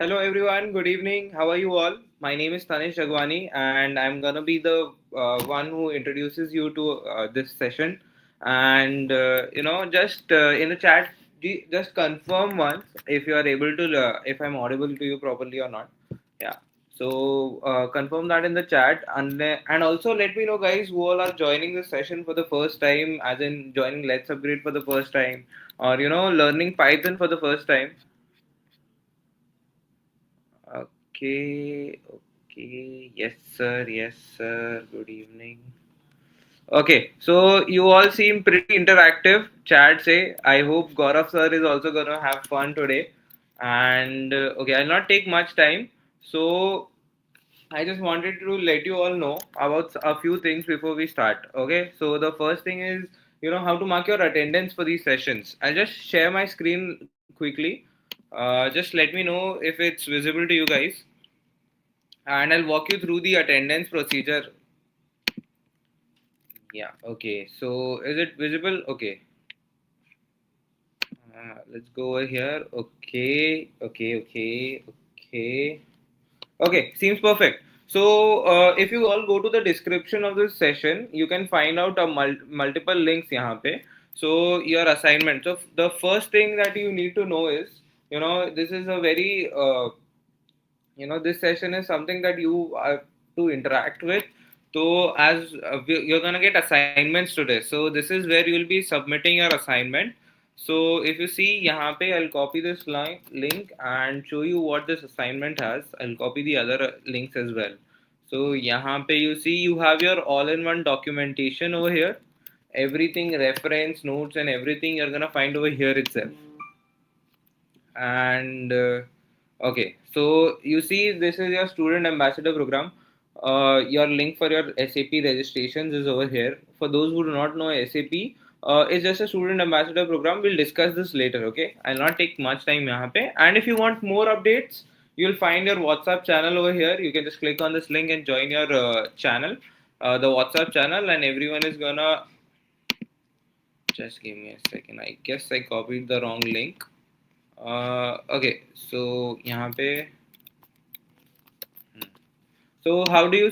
Hello everyone, good evening. How are you all? My name is Tanish Jagwani and I'm gonna be the one who introduces you to this session. And just in the chat, just confirm once if you are able to, if I'm audible to you properly or not. Yeah. So confirm that in the chat and also let me know guys who all are joining this session for the first time, as in joining Let's Upgrade for the first time, or learning Python for the first time. Okay, okay. Yes, sir. Yes, sir. Good evening. Okay, so you all seem pretty interactive. Chat say, I hope Gaurav sir is also gonna have fun today. And okay, I'll not take much time. So I just wanted to let you all know about a few things before we start. Okay, so the first thing is, how to mark your attendance for these sessions. I'll just share my screen quickly. Just let me know if it's visible to you guys, and I'll walk you through the attendance procedure. Yeah, okay. So is it visible? Okay. Let's go over here. Okay, okay, okay, okay. Okay, seems perfect. So if you all go to the description of this session, you can find out a multiple links यहाँ पे. So your assignment. So the first thing that you need to know is, this is a very this session is something that you have to interact with. So as you're gonna get assignments today, so this is where you'll be submitting your assignment. So if you see यहाँ पे, I'll copy this link and show you what this assignment has. I'll copy the other links as well. So यहाँ पे you see you have your all-in-one documentation over here. Everything, reference, notes, and everything you're gonna find over here itself. And okay, so you see this is your student ambassador program. Your link for your SAP registrations is over here. For those who do not know, SAP is just a student ambassador program. We'll discuss this later. Okay, I'll not take much time यहाँ पे. And if you want more updates, you'll find your WhatsApp channel over here. You can just click on this link and join your channel, the WhatsApp channel, and everyone is gonna, just give me a second. I guess I copied the wrong link. Okay, so यहाँ पे, so how do you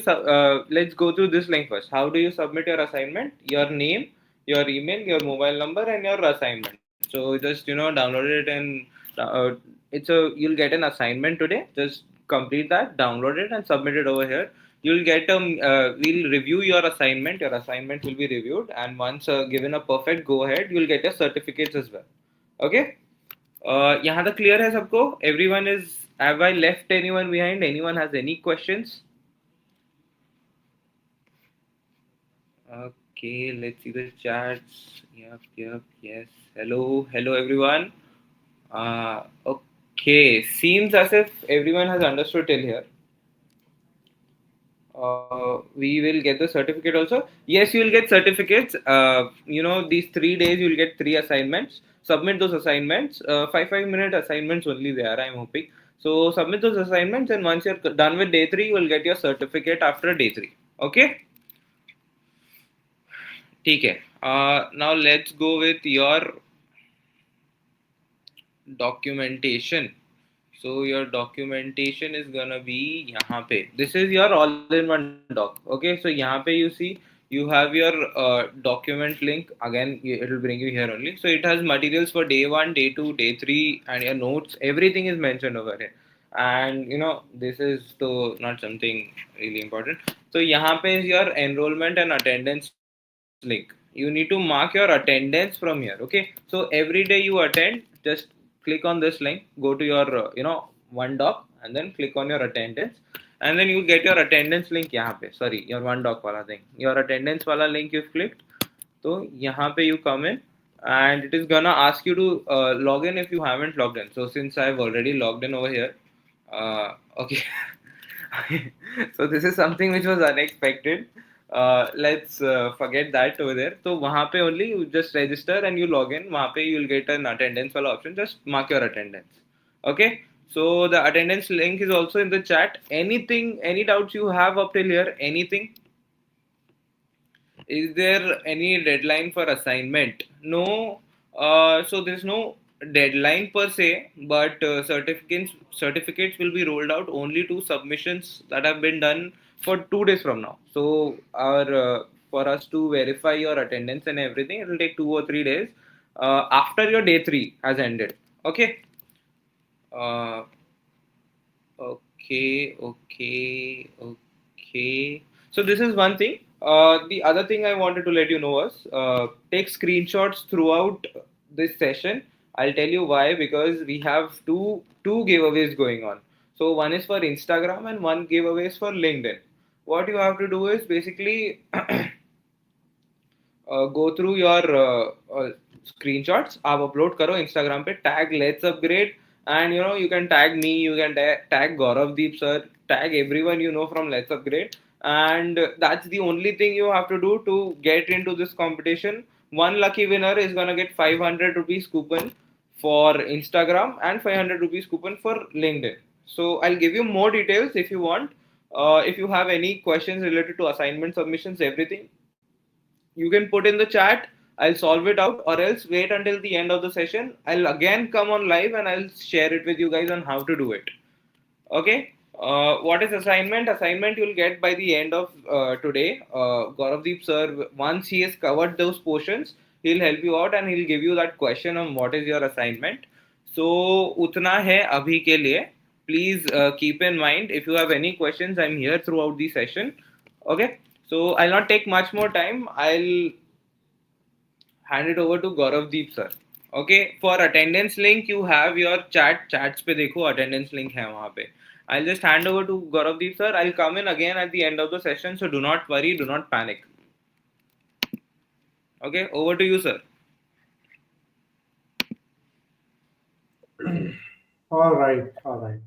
let's go through this link first. How do you submit your assignment? Your name, your email, your mobile number, and your assignment. So just download it, and you'll get an assignment today. Just complete that, download it, and submit it over here. You'll get we'll review your assignment. Your assignment will be reviewed, and once given a perfect go ahead, you'll get your certificates as well. Okay. यहाँ तक clear है सबको? Everyone is. Have I left anyone behind? Anyone has any questions? Okay, let's see the chats. Yep, yep, yes. Hello, hello everyone. Okay, seems as if everyone has understood till here. We will get the certificate also. Yes, you will get certificates. These 3 days you'll get 3 assignments. Submit those assignments. 5 minute assignments only they are, I'm hoping. So submit those assignments, and once you're done with day 3, you will get your certificate after day 3. Okay? ठीक है. Now let's go with your documentation. So your documentation is gonna be यहाँ पे. This is your all-in-one doc. Okay, so यहाँ पे you see you have your document link. Again, it will bring you here only. So it has materials for day 1, day 2, day 3, and your notes. Everything is mentioned over here. And this is to not something really important. So यहाँ पे is your enrollment and attendance link. You need to mark your attendance from here. Okay, so every day you attend, just click on this link, go to your OneDoc, and then click on your attendance, and then you get your attendance link यहाँ पे. Sorry, your OneDoc वाला thing, your attendance वाला link you've clicked. तो यहाँ पे you come in, and it is gonna ask you to log in if you haven't logged in. So since I've already logged in over here, okay. So this is something which was unexpected. Let's forget that over there. So वहाँ पे only you just register and you log in. वहाँ पे you'll get an attendance वाला option. Just mark your attendance. Okay. So the attendance link is also in the chat. Anything, any doubts you have up till here? Anything? Is there any deadline for assignment? No. So there's no deadline per se, but certificates will be rolled out only to submissions that have been done for 2 days from now. So our for us to verify your attendance and everything, it will take 2 or 3 days after your day three has ended. Okay. Uh, okay. So this is one thing. The other thing I wanted to let you know was take screenshots throughout this session. I'll tell you why, because we have two giveaways going on. So one is for Instagram and one giveaway is for LinkedIn. What you have to do is basically go through your screenshots आप upload करो Instagram पे tag let's upgrade and you can tag me, you can tag Gaurav Deep sir, tag everyone you know from let's upgrade, and that's the only thing you have to do to get into this competition. One lucky winner is gonna get 500 rupees coupon for Instagram and 500 rupees coupon for LinkedIn. So I'll give you more details if you want. If you have any questions related to assignment submissions, everything, you can put in the chat. I'll solve it out, or else wait until the end of the session. I'll again come on live and I'll share it with you guys on how to do it. Okay. What is assignment? Assignment you'll get by the end of today. Gauravdeep sir, once he has covered those portions, he'll help you out and he'll give you that question on what is your assignment. So utna hai abhi ke liye. Please keep in mind, if you have any questions, I'm here throughout the session. Okay. So I'll not take much more time. I'll hand it over to Gaurav Deep sir. Okay, for attendance link you have your chats पे देखो attendance link है वहाँ पे. I'll just hand over to Gaurav Deep sir. I'll come in again at the end of the session, so do not worry, do not panic. Okay, over to you, sir. All right, all right.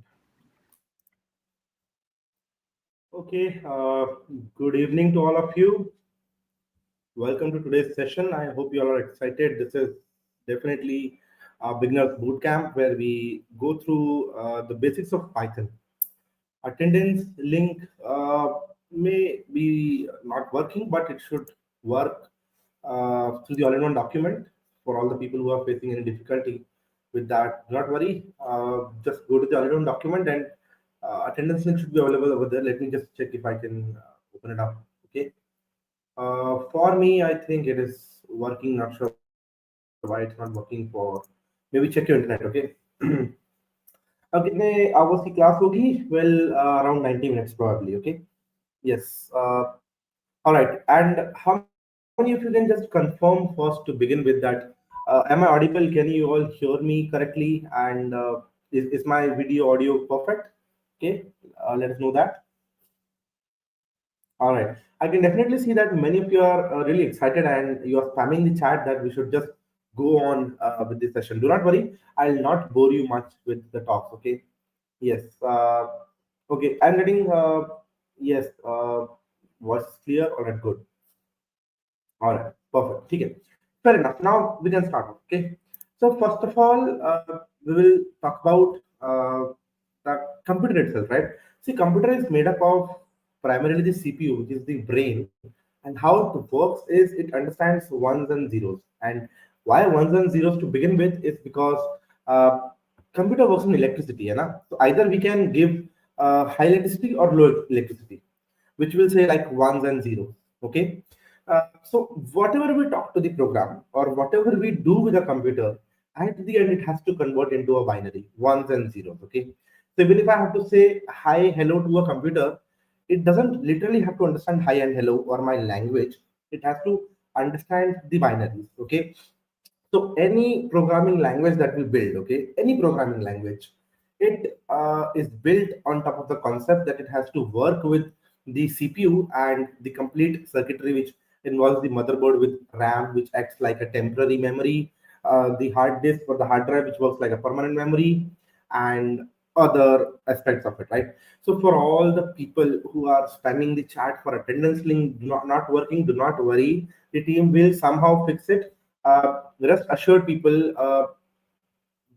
Okay, good evening to all of you. Welcome to today's session. I hope you all are excited. This is definitely a beginner's bootcamp where we go through the basics of Python. Attendance link may be not working, but it should work through the all-in-one document for all the people who are facing any difficulty with that. Do not worry. Just go to the all-in-one document and attendance link should be available over there. Let me just check if I can open it up. Okay. For me, I think it is working. Not sure why it's not working for. Maybe check your internet. Okay. अब कितने hours की class होगी? Well, around 90 minutes probably. Okay. Yes. All right. And how many of you can just confirm first to begin with that? Am I audible? Can you all hear me correctly? And is my video audio perfect? Okay. Let us know that. All right. I can definitely see that many of you are really excited and you are spamming the chat that we should just go on with this session. Do not worry. I'll not bore you much with the talks. Okay. Yes. Okay. I'm getting, yes, voice is clear. All right. Good. All right, perfect. Okay, fair enough. Now we can start. Okay, so first of all, we will talk about the computer itself, right? See, computer is made up of primarily the CPU, which is the brain, and how it works is it understands ones and zeros. And why ones and zeros to begin with is because computer works on electricity, na? So either we can give high electricity or low electricity, which will say like ones and zeros. Okay. So whatever we talk to the program or whatever we do with a computer, at the end it has to convert into a binary, ones and zeros. Okay. So even if I have to say hi, hello to a computer, it doesn't literally have to understand hi and hello or my language. It has to understand the binaries. Okay. So any programming language that we build, okay, any programming language, it is built on top of the concept that it has to work with the CPU and the complete circuitry, which involves the motherboard with RAM, which acts like a temporary memory, the hard disk or the hard drive, which works like a permanent memory, and other aspects of it, right? So for all the people who are spamming the chat for attendance link not working, do not worry. The team will somehow fix it. Rest assured, people.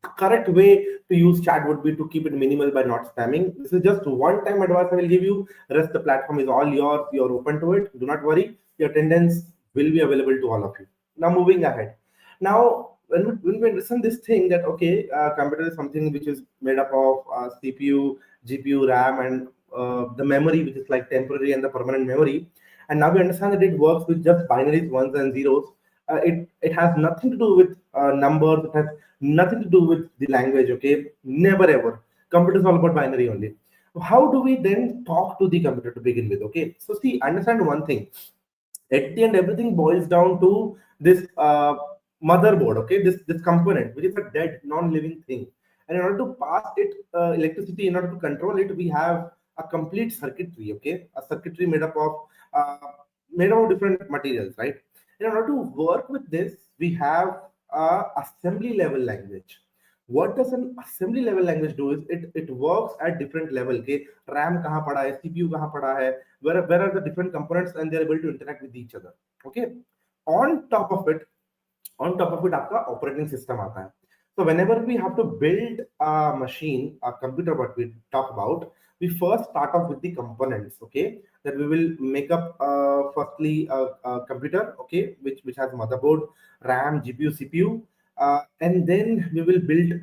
The correct way to use chat would be to keep it minimal by not spamming. This is just one time advice I will give you. Rest the platform is all yours. You're open to it. Do not worry. Your attendance will be available to all of you. Now moving ahead. Now when we understand this thing that okay, computer is something which is made up of CPU, GPU, RAM, and the memory, which is like temporary and the permanent memory. And now we understand that it works with just binaries, ones and zeros. It has nothing to do with numbers. It has nothing to do with the language. Okay, never ever. Computer is all about binary only. How do we then talk to the computer to begin with? Okay, so see, understand one thing. At the end, everything boils down to this motherboard. Okay, this component, which is a dead non-living thing, and in order to pass it electricity, in order to control it, we have a complete circuitry. Okay, a circuitry uh, made up of different materials, right? In order to work with this, we have a assembly level language. What does an assembly level language do is it works at different level. Okay, RAM kahan pada hai, CPU kahan pada hai, where are the different components, and they're able to interact with each other. Okay, on top of it, आपका operating system आता है. So whenever we have to build a machine, a computer, what we talk about, we first start off with the components. Okay, that we will make up firstly a computer. Okay, which has motherboard, RAM, GPU, CPU, and then we will build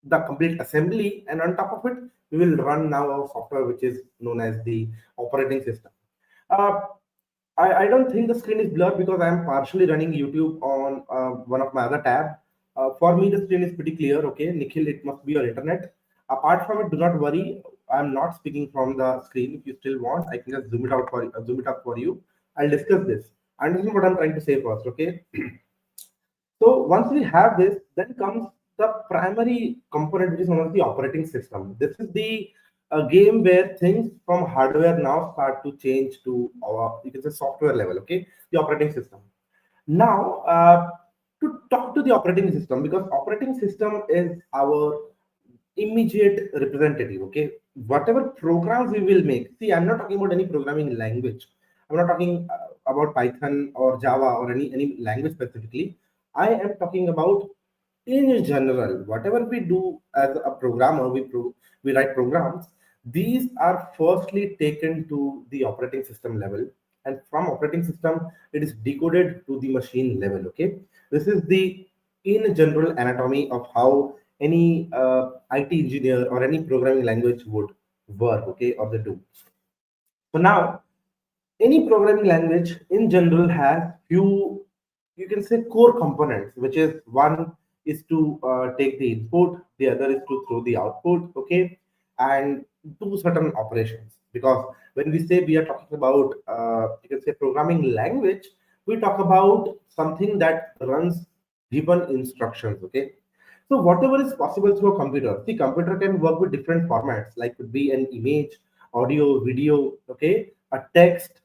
the complete assembly, and on top of it we will run now our software, which is known as the operating system. uh, I don't think the screen is blurred because I am partially running YouTube on one of my other tab. For me, the screen is pretty clear. Okay, Nikhil, it must be your internet. Apart from it, do not worry. I'm not speaking from the screen. If you still want, I can just zoom it up for you. I'll discuss this. Understand what I'm trying to say first. Okay. So once we have this, then comes the primary component, which is known as the operating system. This is the game where things from hardware now start to change to our, you can say, software level. Okay, the operating system. Now, to talk to the operating system, because operating system is our immediate representative. Okay, whatever programs we will make. See, I'm not talking about any programming language. I'm not talking about Python or Java or any language specifically. I am talking about in general, whatever we do as a programmer, we write programs. These are firstly taken to the operating system level, and from operating system, it is decoded to the machine level. Okay, this is the in general anatomy of how any IT engineer or any programming language would work. Okay, or they do. So now, any programming language in general has few, you can say, core components, which is one is to take the input, the other is to throw the output. Okay, and do certain operations. Because when we say we are talking about you can say programming language, we talk about something that runs given instructions. Okay, so whatever is possible through a computer. See, computer can work with different formats, like could be an image, audio, video. Okay, a text,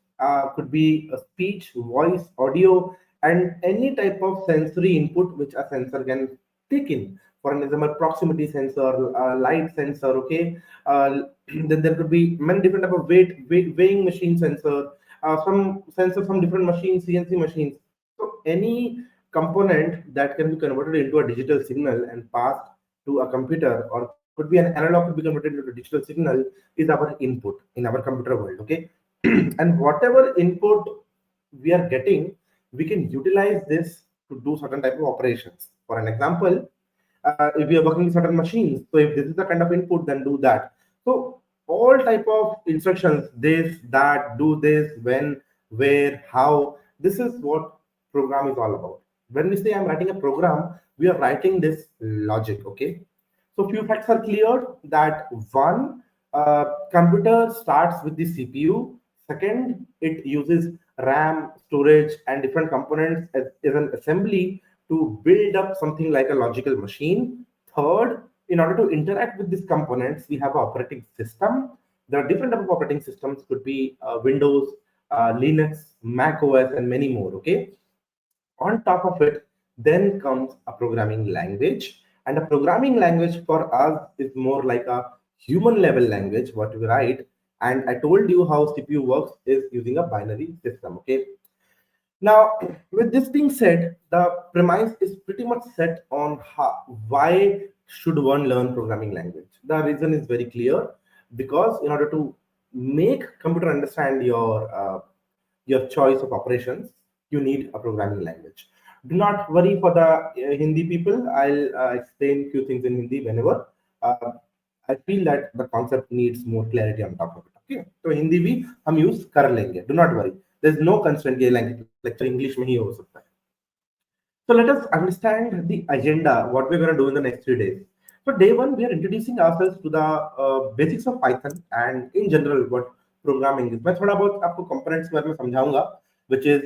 could be a speech, voice, audio, and any type of sensory input which a sensor can take in. For example, proximity sensor, light sensor. Okay, then there could be many different type of weighing machine sensor, some sensors from different machines, CNC machines. So any component that can be converted into a digital signal and passed to a computer, or could be an analog, could be converted into a digital signal, is our input in our computer world. Okay, and whatever input we are getting, we can utilize this to do certain type of operations. For an example, if we are working with certain machines, so if this is the kind of input, then do that. So all type of instructions, this, that, do this, when, where, how, this is what program is all about. When we say I'm writing a program, we are writing this logic. Okay, so few facts are clear. That one, computer starts with the CPU. Second, it uses RAM, storage, and different components as an assembly to build up something like a logical machine. Third, in order to interact with these components, we have an operating system. There are different type of operating systems, could be Windows, Linux, Mac OS, and many more. Okay, on top of it, then comes a programming language. And a programming language for us is more like a human level language, what we write. And I told you how CPU works is using a binary system. Okay. Now, with this being said, the premise is pretty much set on why should one learn programming language. The reason is very clear, because in order to make computer understand your choice of operations, you need a programming language. Do not worry for the Hindi people. I'll explain few things in Hindi whenever I feel that the concept needs more clarity on top of it. Okay, तो हिंदी भी हम use कर लेंगे. Do not worry. There's no constraint कि lecture English में ही हो सकता है. So let us understand the agenda, what we're going to do in the next 3 days. So day one, we are introducing ourselves to the basics of Python and in general what programming is. मैं थोड़ा बहुत आपको components के बारे में समझाऊंगा, which is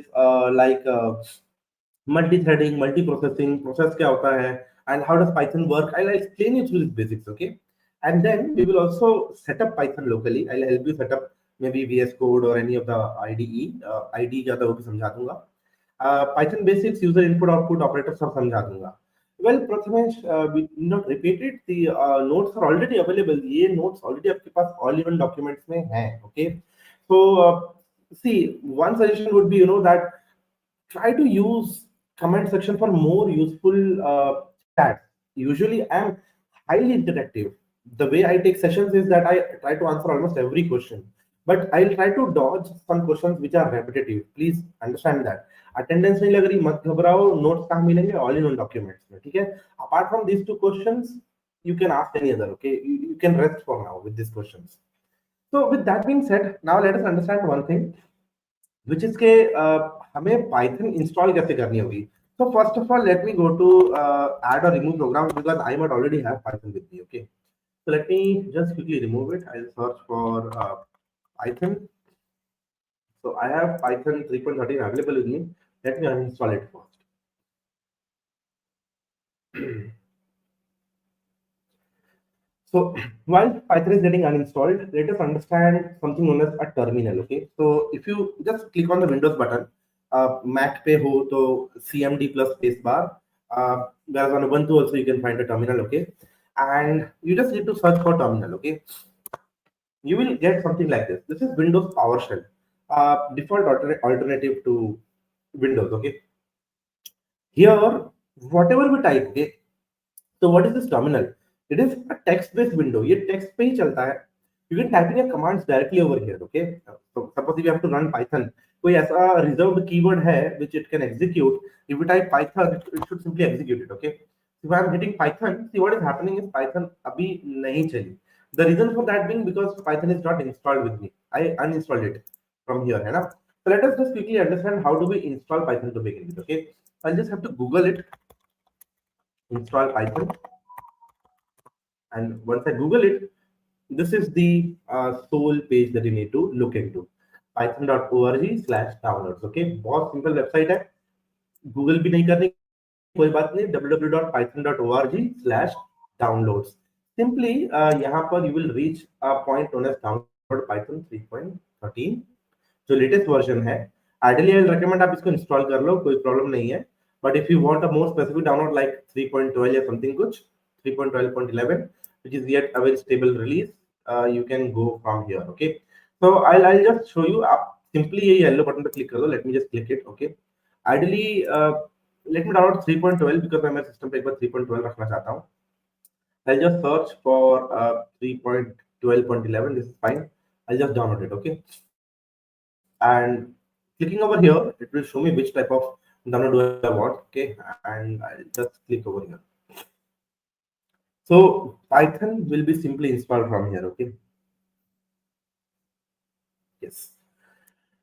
multi-threading, multi-processing, process क्या होता है, and how does Python work. I'll explain you through these basics, okay? And then we will also set up Python locally. I'll help you set up maybe VS Code or any of the IDE. IDE ज़्यादा वो भी समझा दूंगा. Python basics, user input output operator सब समझा दूंगा. Well, Prathamesh, we need not repeat it. The notes are already available. ये notes already आपके पास all-in-one documents में हैं, okay? So see, one suggestion would be, that try to use comment section for more useful chats. Usually, I'm highly interactive. The way I take sessions is that I try to answer almost every question, but I'll try to dodge some questions which are repetitive. Please understand that. Attendance नहीं लग रही, मत घबराओ. Notes कहाँ मिलेंगे? All in one documents में, ठीक है? Apart from these two questions, you can ask any other. Okay, you can rest for now with these questions. So with that being said, now let us understand one thing, which is के हमें Python install कैसे करनी होगी. So first of all, let me go to add or remove programs because I might already have Python with me. Okay, so let me just quickly remove it. I'll search for Python. So I have Python 3.13 available with me. Let me uninstall it first. So while Python is getting uninstalled, let us understand something known as a terminal. Okay, so if you just click on the Windows button, Mac pe ho to CMD plus spacebar. Whereas on Ubuntu also you can find a terminal. Okay, and you just need to search for terminal. Okay, you will get something like this. This is Windows PowerShell, default alternative to Windows. Okay, here whatever we type, okay, so what is this terminal? It is a text-based window. ये text पे ही चलता है. You can type in your commands directly over here. Okay. So suppose if you have to run Python, कोई ऐसा reserved keyword है which it can execute. If you type Python, it should simply execute it. Okay. If I am hitting Python, see what is happening is Python अभी नहीं चली. The reason for that being because Python is not installed with me. I uninstalled it from here, है ना? So let us just quickly understand how do we install Python to begin with. Okay. I'll just have to Google it. Install Python. And once I Google it, this is the sole page that you need to look into. python.org/downloads. Okay, बहुत simple website है. Google भी नहीं करनी कोई बात नहीं. www.python.org/downloads. Simply यहाँ पर you will reach a point known as download Python 3.13 जो लेटेस्ट वर्जन है. आइडियली आई recommend आप इसको इंस्टॉल कर लो, कोई प्रॉब्लम नहीं है. But if you want a more specific download like 3.12 या समथिंग कुछ 3.12.11 which is yet a very stable release, you can go from here. Okay, so I'll just show you. आप simply ये yellow button पे click कर दो. Let me just click it. Okay, ideally let me download 3.12 because मैं मेरे system पे एक बार 3.12 रखना चाहता हूँ. I'll just search for 3.12.11. This is fine. I'll just download it. Okay, and clicking over here, it will show me which type of download do I want. Okay, and I'll just click over here. So Python will be simply installed from here. Okay, yes.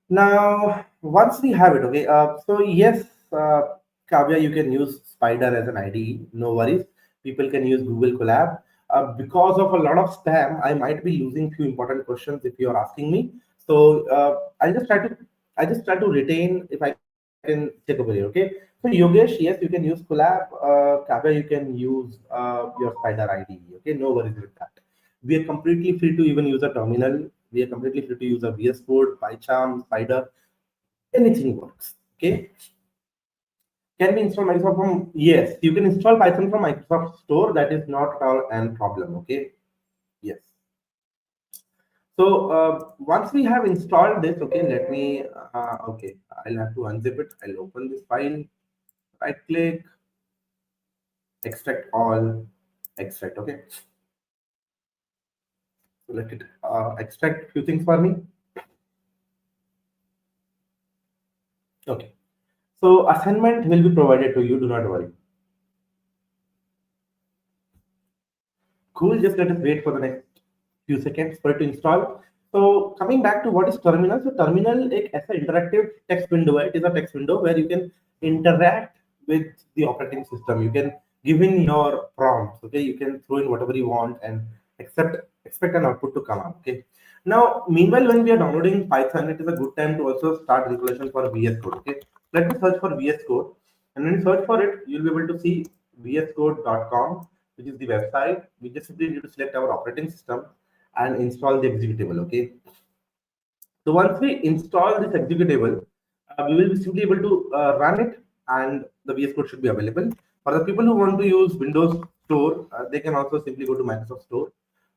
Now once we have it, okay, so yes, Kavya, you can use Spider as an IDE, no worries. People can use Google Colab. Because of a lot of spam, I might be losing few important questions if you are asking me. So I just try to retain if I can check over here. Okay, so Yogesh, yes, you can use Colab. Kavya, you can use your Spider IDE. Okay, no worries with that. We are completely free to even use a terminal. We are completely free to use a VS Code, PyCharm, Spider, anything works. Okay. Can we install Microsoft from? Yes, you can install Python from Microsoft Store. That is not at all a problem. Okay. Yes. So once we have installed this, okay, let me. Okay, I'll have to unzip it. I'll open this file. Right click, extract all, extract. Okay. So let it extract few things for me. Okay. So assignment will be provided to you. Do not worry. Cool. Just let us wait for the next few seconds for it to install. So coming back to what is terminal. So terminal एक ऐसा interactive text window है. It is a text window where you can interact with the operating system. You can give in your prompts. Okay, you can throw in whatever you want and expect an output to come out. Okay. Now, meanwhile, when we are downloading Python, it is a good time to also start installation for VS Code. Okay, let me search for VS Code, and when you search for it, you'll be able to see vscode.com, which is the website. We just simply need to select our operating system and install the executable. Okay, so once we install this executable, we will be simply able to run it, and the VS Code should be available. For the people who want to use Windows Store, they can also simply go to Microsoft Store.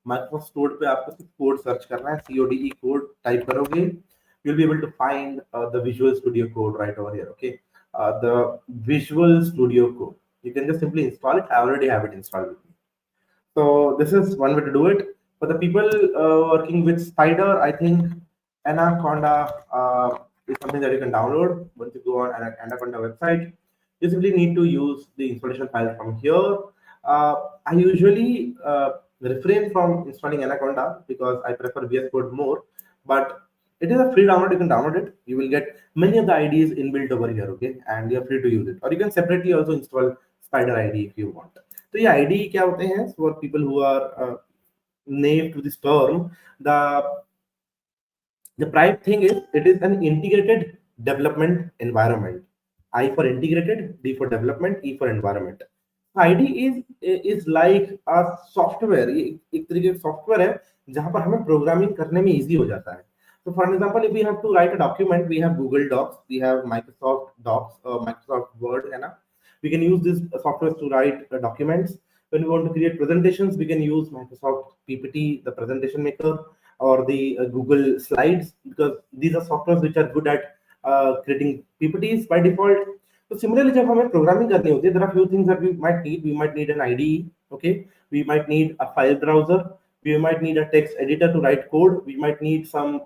Microsoft Store पे आपको सिर्फ code search करना है, CODE code type करोगे, you'll be able to find the Visual Studio Code right over here. Okay, the Visual Studio Code. You can just simply install it. I already have it installed with me. So this is one way to do it. For the people working with Spider, I think Anaconda is something that you can download. Once you go on Anaconda website, you simply need to use the installation file from here. I usually refrain from installing Anaconda because I prefer VS Code more, but it is a free download. You can download it. You will get many of the IDs inbuilt over here, okay? And you're free to use it. Or you can separately also install Spider ID if you want. तो ये ID क्या होते हैं for people who are name to this term the prime thing is it is an integrated development environment. I for integrated, D for development, E for environment. ID is like a software. ये एक तरीके का software है जहां पर हमें programming करने में इजी हो जाता है. So for example, if we have to write a document, we have Google Docs, we have Microsoft Docs, Microsoft Word, and we can use this software to write documents. When we want to create presentations, we can use Microsoft PPT, the presentation maker, or the Google Slides, because these are softwares which are good at creating PPTs by default. So similarly, जब हमें programming करनी होती है, there are few things that we might need. We might need an IDE, okay? We might need a file browser. We might need a text editor to write code. We might need some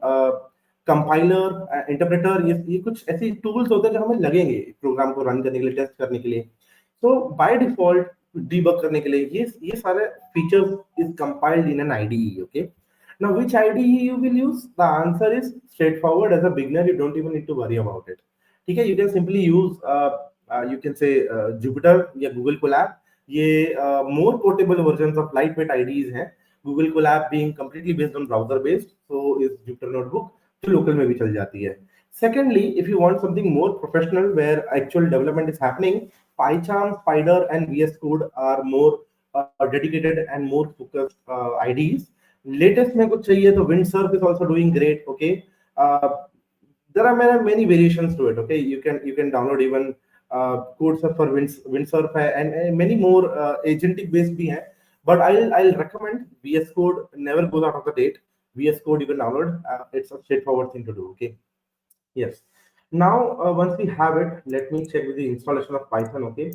compiler, interpreter. ये कुछ ऐसी tools होते हैं जो हमें लगेंगे program को run करने के लिए, test करने के लिए. So by default, debug करने के लिए ये सारे features is compiled in an IDE, okay? Now, which IDE you will use? The answer is straightforward. As a beginner, you don't even need to worry about it. Okay, you can simply use, you can say Jupyter या Google Colab. ये more portable versions of lightweight IDEs हैं. Google Colab being completely based on browser based, so is Jupyter Notebook, जो local में भी चल जाती है. Secondly, if you want something more professional where actual development is happening, PyCharm, Spider, and VS Code are more dedicated and more focused IDEs. Latest में कुछ चाहिए तो Windsurf is also doing great. Okay, there are many variations to it. Okay, you can download even CodeSurf for Windsurf and many more agentic based भी हैं. But I'll recommend VS Code. Never goes out of the date. VS Code you can download. It's a straightforward thing to do. Okay. Yes. Now once we have it, let me check with the installation of Python. Okay.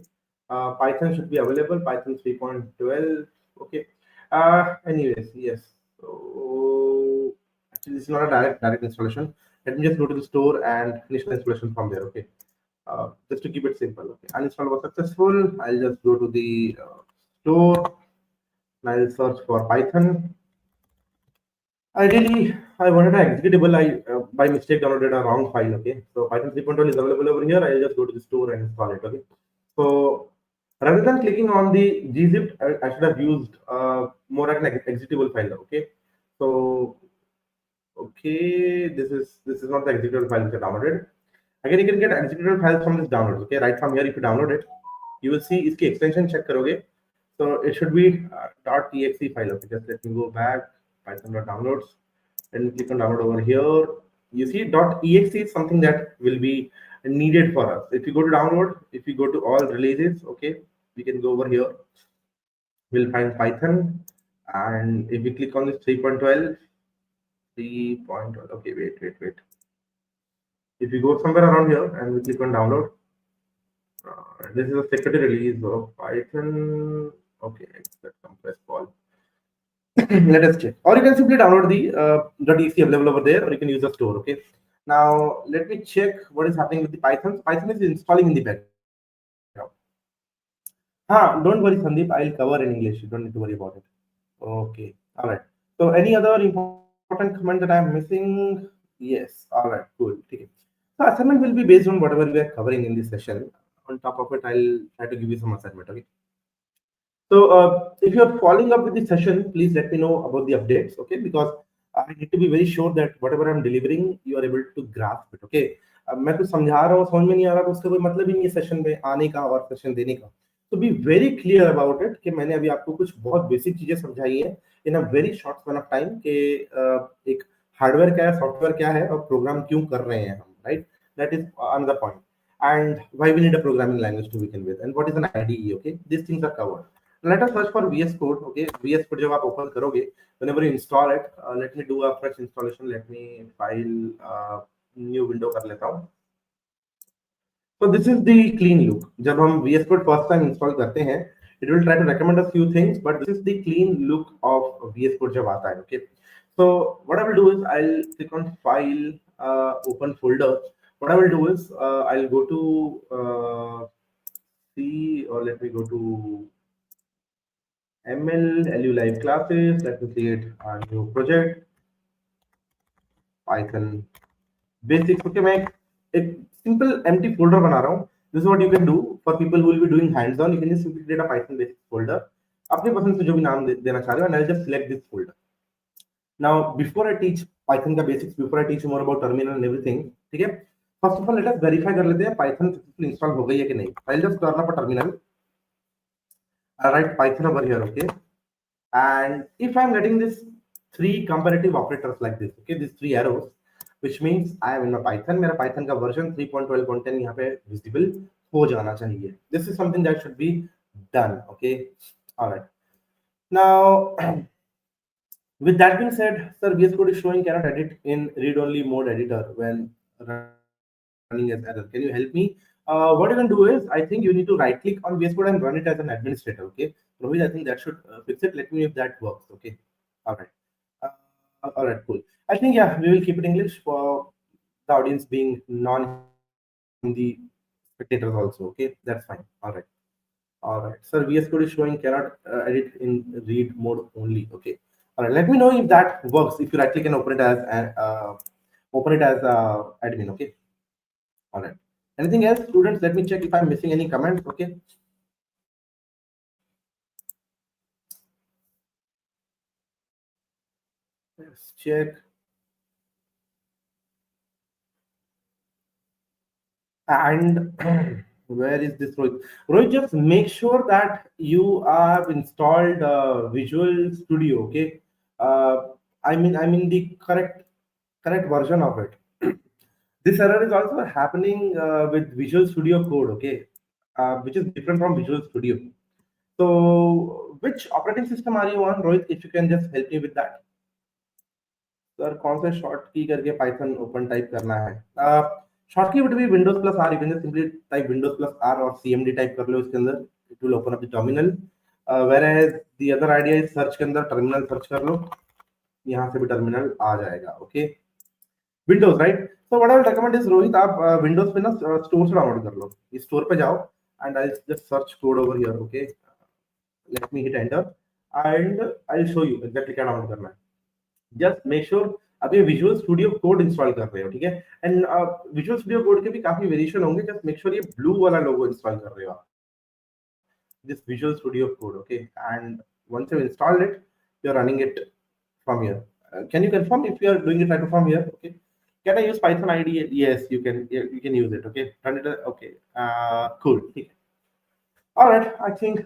Python should be available. Python 3.12. Okay. Anyways, yes. So actually, this is not a direct installation. Let me just go to the store and finish the installation from there. Okay. Just to keep it simple. Okay. Uninstall was successful. I'll just go to the store. And I'll search for Python. Ideally, I wanted an executable. I by mistake downloaded a wrong file. Okay. So Python 3.1 is available over here. I'll just go to the store and install it. Okay. So rather than clicking on the gzip, I should have used more like an executable file. Okay. So okay, this is not the executable file which I downloaded. Again, you can get executable files from this download. Okay, right from here, if you download it, you will see इसकी extension check करोगे. So it should be .exe file. Okay, just let me go back. Python.downloads and click on download over here. You see .exe is something that will be needed for us. If you go to download, if you go to all releases, okay, we can go over here. We'll find Python, and if we click on this 3.12, okay, wait. If you go somewhere around here and we click on download, this is a security release of Python. Okay, expect compress call. Let us check. Or you can simply download the .exe available over there, or you can use the store. Okay. Now let me check what is happening with the Python. Python is installing in the background. Don't worry, Sandeep. I'll cover in English. You don't need to worry about it. Okay. All right. So any other important comment that I'm missing? Yes. All right. Cool. Okay. So assignment will be based on whatever we are covering in this session. On top of it, I'll try to give you some assignment. Okay. So if you're following up with the session, please let me know about the updates, okay? Because I need to be very sure that whatever I'm delivering, you are able to grasp it, okay? अब मैं कुछ समझा रहा हूँ समझ में नहीं आ रहा तो उसका कोई मतलब ही नहीं है सेशन में आने का और सेशन देने का तो be very clear about it कि मैंने अभी आपको कुछ बहुत बेसिक चीजें समझाई है in a very short span of time कि एक हार्डवेयर क्या है सॉफ्टवेयर क्या है और प्रोग्राम क्यों कर रहे हैं हम right that is another point and why we need a programming language to begin with and what is an IDE okay these things are covered. Let us search for VS Code. Okay, VS Code जब आप open करोगे, whenever you install it, let me do a fresh installation. Let me file new window कर लेता हूँ. So this is the clean look. जब हम VS Code first time install करते हैं, it will try to recommend us few things, but this is the clean look of VS Code जब आता है. Okay, so what I will do is I'll click on File, Open Folder. What I will do is I'll go to C or let me go to ML, LU live classes. Let me create a new project. Python basics. Okay, मैं एक simple empty folder बना रहा हूँ. This is what you can do for people who will be doing hands-on. You can just simply create a Python basics folder. अपनी पसंद से जो भी नाम देना चाह रहे हो, and I'll just select this folder. Now, before I teach Python का basics, before I teach more about terminal and everything, ठीक है? First of all, let us verify कर लेते हैं Python successfully install हो गई है कि नहीं. I'll just turn up a terminal. I'll write Python over here, okay? And if I'm getting this three comparative operators like this, okay, these three arrows, which means I am in my Python, मेरा Python का version 3.12.10 यहाँ पे visible हो जाना चाहिए. This is something that should be done, okay? All right. Now, with that being said, sir, VS Code is showing cannot edit in read-only mode editor when running as error. Can you help me? What you can do is, I think you need to right-click on VS Code and run it as an administrator, okay? Rohit, I think that should fix it. Let me know if that works, okay? All right. All right, cool. I think, yeah, we will keep it English for the audience being non-Hindi spectators also, okay? That's fine. All right. All right. Sir, VS Code is showing cannot edit in read mode only, okay? All right. Let me know if that works. If you right-click and admin, okay? All right. Anything else, students? Let me check if I'm missing any comments, okay? Let's check. And where is this Rohit? Rohit, just make sure that you have installed Visual Studio, okay? I mean the correct version of it. This error is also happening with Visual Studio Code, okay? Which is different from Visual Studio. So, which operating system are you on, Rohit? If you can just help me with that. Sir कौन से short की करके Python open type करना है short key would be Windows plus R you can simply type Windows plus R और CMD type कर लो इसके अंदर it will open up the terminal whereas the other idea is search के अंदर terminal search कर लो यहाँ से भी टर्मिनल आ जाएगा okay Windows right so what I will recommend is Rohit आप विंडोज पे ना स्टोर से डाउनलोड कर लो इस स्टोर पे जाओ and I just search code over here okay let me hit enter and I will show you exactly क्या download करना है जस्ट मेक श्योर अब ये विजुअल स्टूडियो कोड इंस्टॉल कर रहे हो ठीक है एंड विजुअल स्टूडियो कोड के भी काफी वेरिएशन होंगे जस्ट मेक श्योर ये ब्लू वाला लोगो इंस्टॉल कर रहे हो this Visual Studio Code, okay? And once you've installed it, you're running it from here. Can you confirm if you are doing it right from here? Okay. Can I use Python IDE? Yes, you can. You can use it. Okay. Run it. Okay. Cool. Okay. All right. I think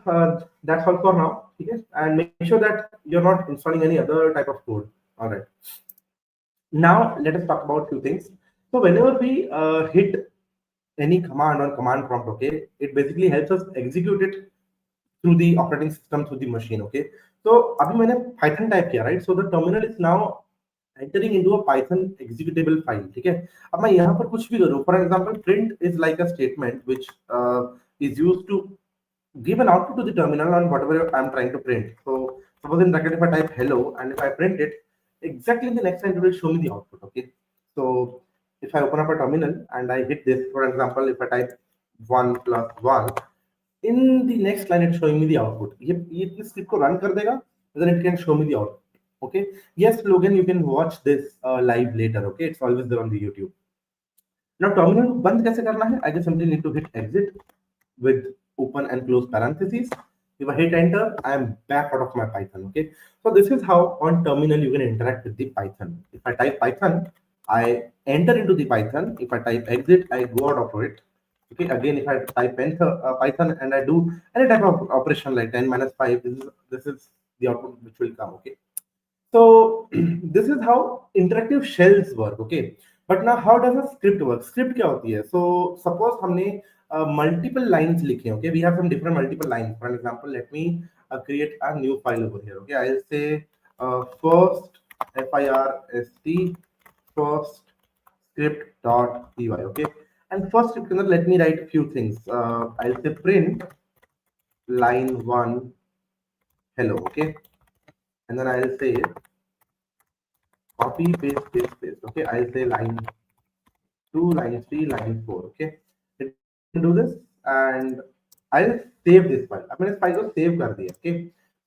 that's all for now. Okay. And make sure that you're not installing any other type of code. All right. Now let us talk about few things. So whenever we hit any command on command prompt, okay, it basically helps us execute it through the operating system through the machine okay so abhi maine python type kiya right so the terminal is now entering into a python executable file theek hai ab main yahan par kuch bhi karu for example print is like a statement which is used to give an output to the terminal on whatever I'm trying to print so suppose in bracket if I type hello and if I print it exactly in the next line it will show me the output okay so if I open up a terminal and I hit this, for example, if I type 1 plus 1, in the next line it's showing me the output. ये इस script को run कर देगा, then it can show me the output. Okay. Yes, Logan, you can watch this live later. Okay, it's always there on the YouTube. Now terminal बंद कैसे करना है? I just simply need to hit exit with open and close parentheses. If I hit enter, I am back out of my Python. Okay, so this is how on terminal you can interact with the Python. If I type Python, I enter into the Python. If I type exit, I go out of it. Okay, again, if I type enter Python and I do any type of operation like 10 minus 5, this is the output which will come. Okay, so this is how interactive shells work. Okay, but now how does a script work? Script क्या होती है? So suppose हमने multiple lines लिखे. Okay, we have some different multiple lines. For example, let me create a new file over here. Okay, I'll say first first first script.py. Okay, and first script let me write a few things. I'll say print line 1 hello. Okay, and then I'll say copy paste paste paste. Okay, I'll say line 2, line 3, line 4. Okay, let me do this and I'll save this file. अब मैंने इस file को save कर दिया. Okay,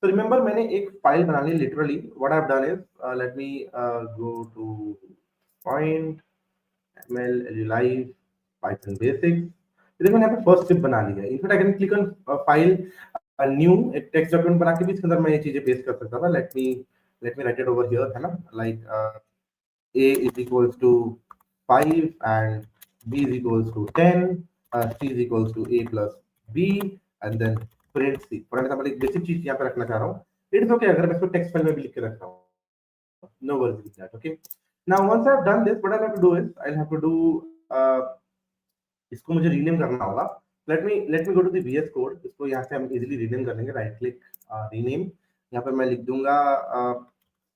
so remember मैंने एक file बना ली. Literally what I've done is let me go to point ml live python basics. देखो मैंने यहाँ पे फर्स्ट स्क्रिप्ट बना ली है. In fact I can click on file new, एक टेक्स्ट डॉक्यूमेंट बना के भी इसके अंदर मैं ये चीजें पेस्ट कर सकता था. Let me right it over here, है ना, like a is equals to 5 and b is equals to 10, c is equals to a plus b and then print c. For example एक बेसिक चीज यहाँ पे रखना चाह रहा हूँ. इट्स ओके अगर मैं इसको टेक्स्ट फाइल में भी लिख के रखता हूँ, no worries with that. Okay, now once I've done this, what I'll have to do is I'll have to do इसको मुझे रीनेम करना होगा. let me go to the VS Code. इसको यहाँ से हम इजीली रीनेम कर लेंगे. राइट क्लिक रीनेम, यहाँ पे मैं लिख दूंगा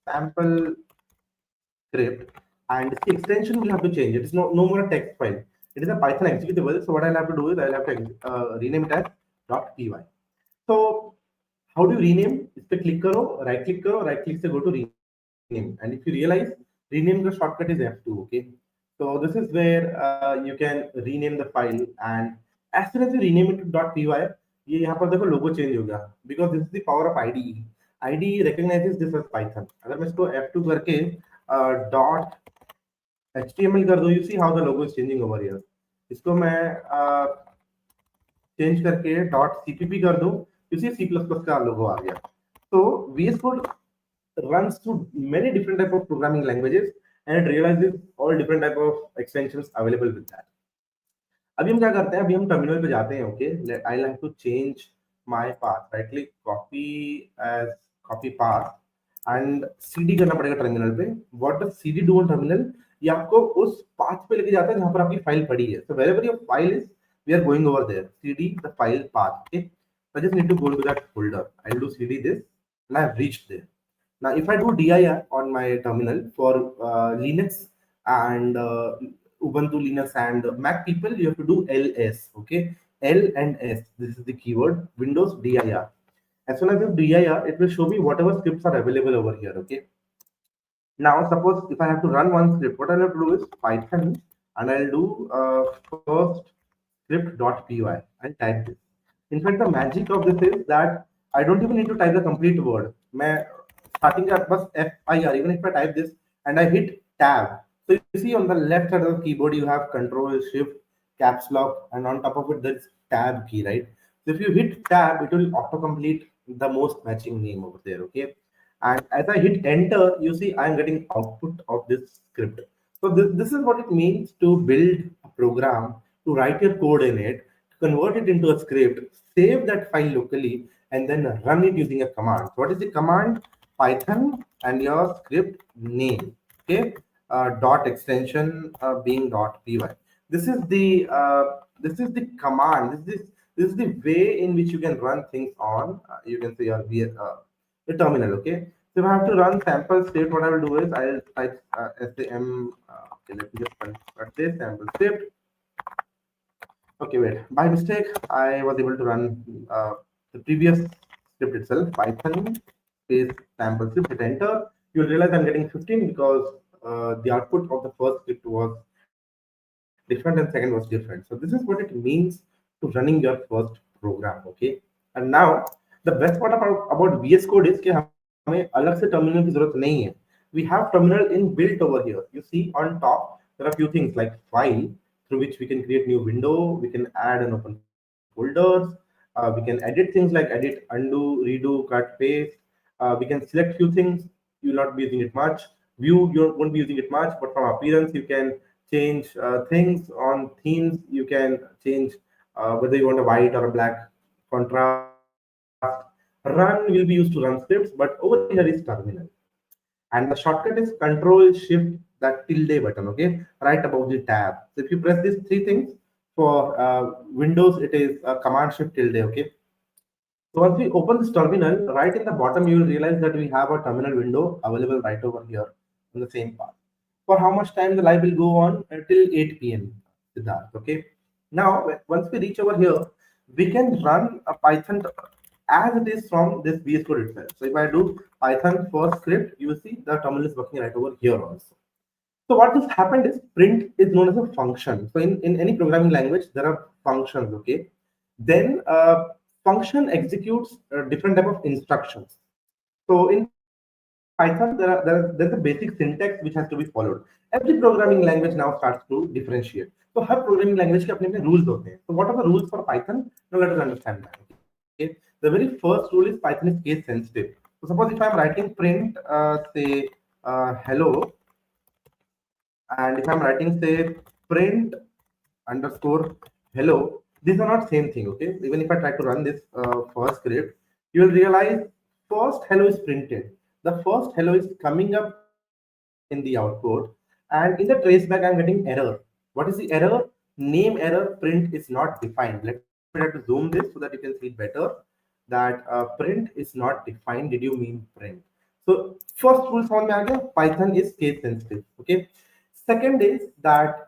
sample script and the extension will have to change. It is no more a text file. It is a Python executable. So what I'll have to do is I'll have to rename it as .py. So how do you rename? इस पे click करो, right click से go to rename, and if you realize rename the shortcut is F2. Okay, so this is where you can rename the file, and as soon as you rename it to .py, ये यहाँ पर देखो logo change हो गया because this is the power of IDE. IDE recognizes this as Python. अगर मैं इसको F2 करके dot HTML कर दो, you see how the logo is changing over here. इसको मैं चेंज करके डॉट CPP कर दूं, you see C++ का लोगो आ गया. So VS Code runs through many different type of programming languages and it realizes all different type of extensions available with that. अभी हम क्या करते हैं, अभी हम टर्मिनल पे जाते हैं. Okay, I'll have to change my path. Right click, copy path and cd करना पड़ेगा टर्मिनल पे. What does cd do on terminal? ये आपको उस पाथ पे लेके जाता है जहां पर आपकी फाइल पड़ी है. So wherever your file is, we are going over there. cd the file path. Okay, so I just need to go to that folder. I'll do cd this and I've reached there. Now if I do dir on my terminal for Linux and Ubuntu Linux and Mac people, you have to do ls. Okay, L and S, this is the keyword. Windows dir. As soon as you dir, it will show me whatever scripts are available over here. Okay, now suppose if I have to run one script, what I'll have to do is Python and I'll do first script.py and type this. In fact, the magic of this is that I don't even need to type the complete word. मैं starting का बस FIR, even if I type this and I hit tab, so you see on the left side of the keyboard you have Control Shift caps lock and on top of it there is tab key, right? So if you hit tab, it will auto complete the most matching name over there. Okay, and as I hit enter, you see I'm getting output of this script. So this is what it means to build a program, to write your code in it, to convert it into a script, save that file locally, and then run it using a command. So what is the command? Python and your script name. Okay, dot extension being .py. This is the command. This is the way in which you can run things on. You can say your the terminal. Okay, so if I have to run sample script, what I will do is I'll type sam. Okay, let me just cut this sample script. Okay, wait. By mistake, I was able to run the previous script itself. Python space sample script. Hit enter. You'll realize I'm getting 15 because the output of the first script was different and second was different. So this is what it means to running your first program. Okay. And now the best part about VS Code is कि हमें अलग से terminal की जरूरत नहीं है. We have terminal inbuilt over here. You see on top there are few things like file through which we can create new window. We can add and open folders. We can edit things like edit, undo, redo, cut, paste. We can select few things. You will not be using it much. View, you won't be using it much, but from appearance you can change things. On themes you can change whether you want a white or a black contrast. Run will be used to run scripts, but over here is terminal, and the shortcut is control shift that tilde button, okay, right above the tab. So if you press these three things, for Windows it is command shift tilde, okay. So once we open this terminal, right in the bottom, you will realize that we have a terminal window available right over here on the same path. For how much time the live will go on? Until 8 p.m. Siddharth. Okay. Now, once we reach over here, we can run a Python as it is from this VS Code itself. So if I do Python first script, you will see the terminal is working right over here also. So what has happened is print is known as a function. So in any programming language, there are functions, okay? Then function executes different type of instructions. So in Python, there's a basic syntax which has to be followed. Every programming language now starts to differentiate. So her programming language के अपने अपने rules होते हैं. So what are the rules for Python? Now let us understand that. Okay. The very first rule is Python is case sensitive. So suppose if I'm writing print, say hello, and if I'm writing say print underscore hello, these are not same thing. Okay, even if I try to run this first script, you will realize first hello is printed. The first hello is coming up in the output, and in the traceback I'm getting error. What is the error? Name error, print is not defined. Let me try to zoom this so that you can see it better, that print is not defined. Did you mean print? So first rule समझ में आ गया, Python is case sensitive. Okay. Second is that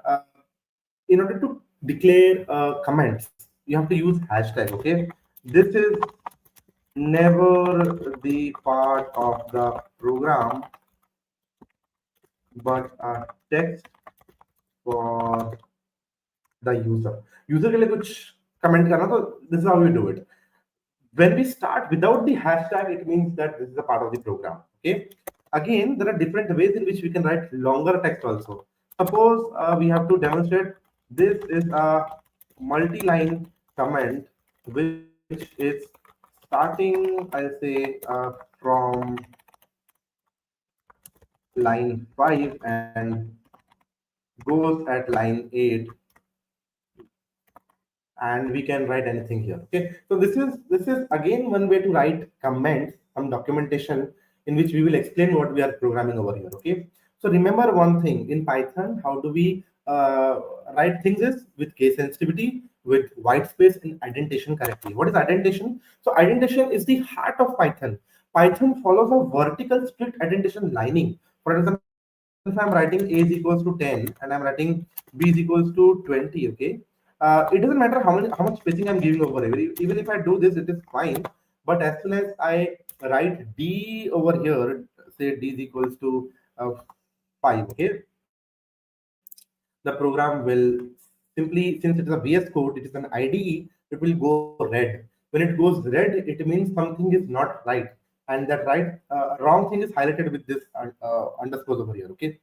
in order to declare comments, you have to use hashtag. Okay. This is never the part of the program, but a text for the user. User के लिए कुछ comment करना, तो this is how we do it. When we start without the hashtag, it means that this is a part of the program. Okay. Again, there are different ways in which we can write longer text also. Suppose we have to demonstrate this is a multi-line comment which is starting, I'll say, from line 5 and goes at line 8, and we can write anything here. Okay, so this is again one way to write comments, some documentation in which we will explain what we are programming over here. Okay, so remember one thing in Python, how do we write things is with case sensitivity, with white space and indentation correctly. What is indentation? So indentation is the heart of Python. Python follows a vertical strict indentation lining. For example, if I'm writing a is equals to 10 and I'm writing b is equals to 20, okay, it doesn't matter how much spacing I'm giving over here. Even if I do this, it is fine. But as soon as I write d over here, say d is equals to 5, okay, the program will simply, since it is a VS Code, it is an IDE, it will go red. When it goes red, it means something is not right, and that wrong thing is highlighted with this underscores over here. Okay.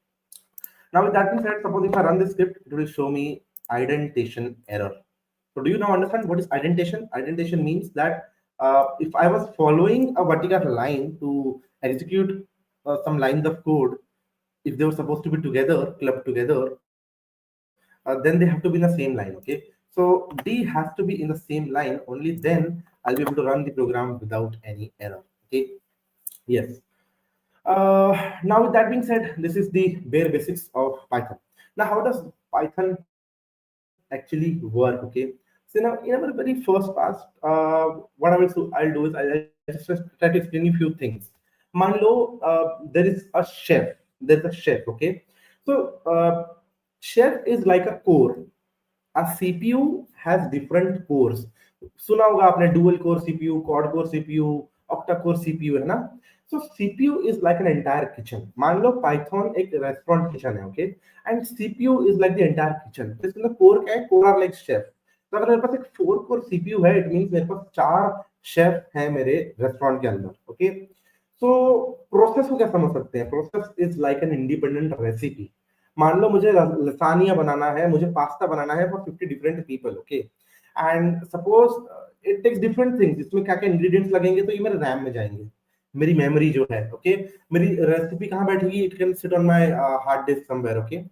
Now with that being said, suppose if I run this script, it will show me indentation error. So do you now understand what is indentation? Indentation means that if I was following a vertical line to execute some lines of code, if they were supposed to be together, clubbed together, then they have to be in the same line. Okay. So D has to be in the same line. Only then I'll be able to run the program without any error. Okay. Yes. Now with that being said, this is the bare basics of Python. Now, how does Python actually work? Okay. So now in our very first pass, what I'll do is I'll just try to explain you a few things. Manlo, there is a chef. There's a chef. Okay. So chef is like a core. A CPU has different cores. सुना होगा आपने dual core CPU, quad core CPU, octa core CPU, है ना? So CPU is like an entire kitchen. मान लो Python एक restaurant kitchen है, okay? And CPU is like the entire kitchen. तो इसके अंदर core क्या है? Core are like chef. तो अगर मेरे पास एक 4 core CPU है, it means मेरे पास 4 शेफ हैं मेरे रेस्टोरेंट के अंदर, okay? So प्रोसेस को क्या समझ सकते हैं? Process is like an independent recipe. मान लो मुझे लसानिया बनाना है, मुझे पास्ता बनाना है for 50 different people, okay? And suppose it takes different things. इसमें क्या क्या इंग्रेडिएंट्स लगेंगे तो ये मेरे रैम में जाएंगे, मेरी मेमोरी जो है, ओके? मेरी रेसिपी कहाँ बैठेगी? It can sit on my hard disk somewhere, okay?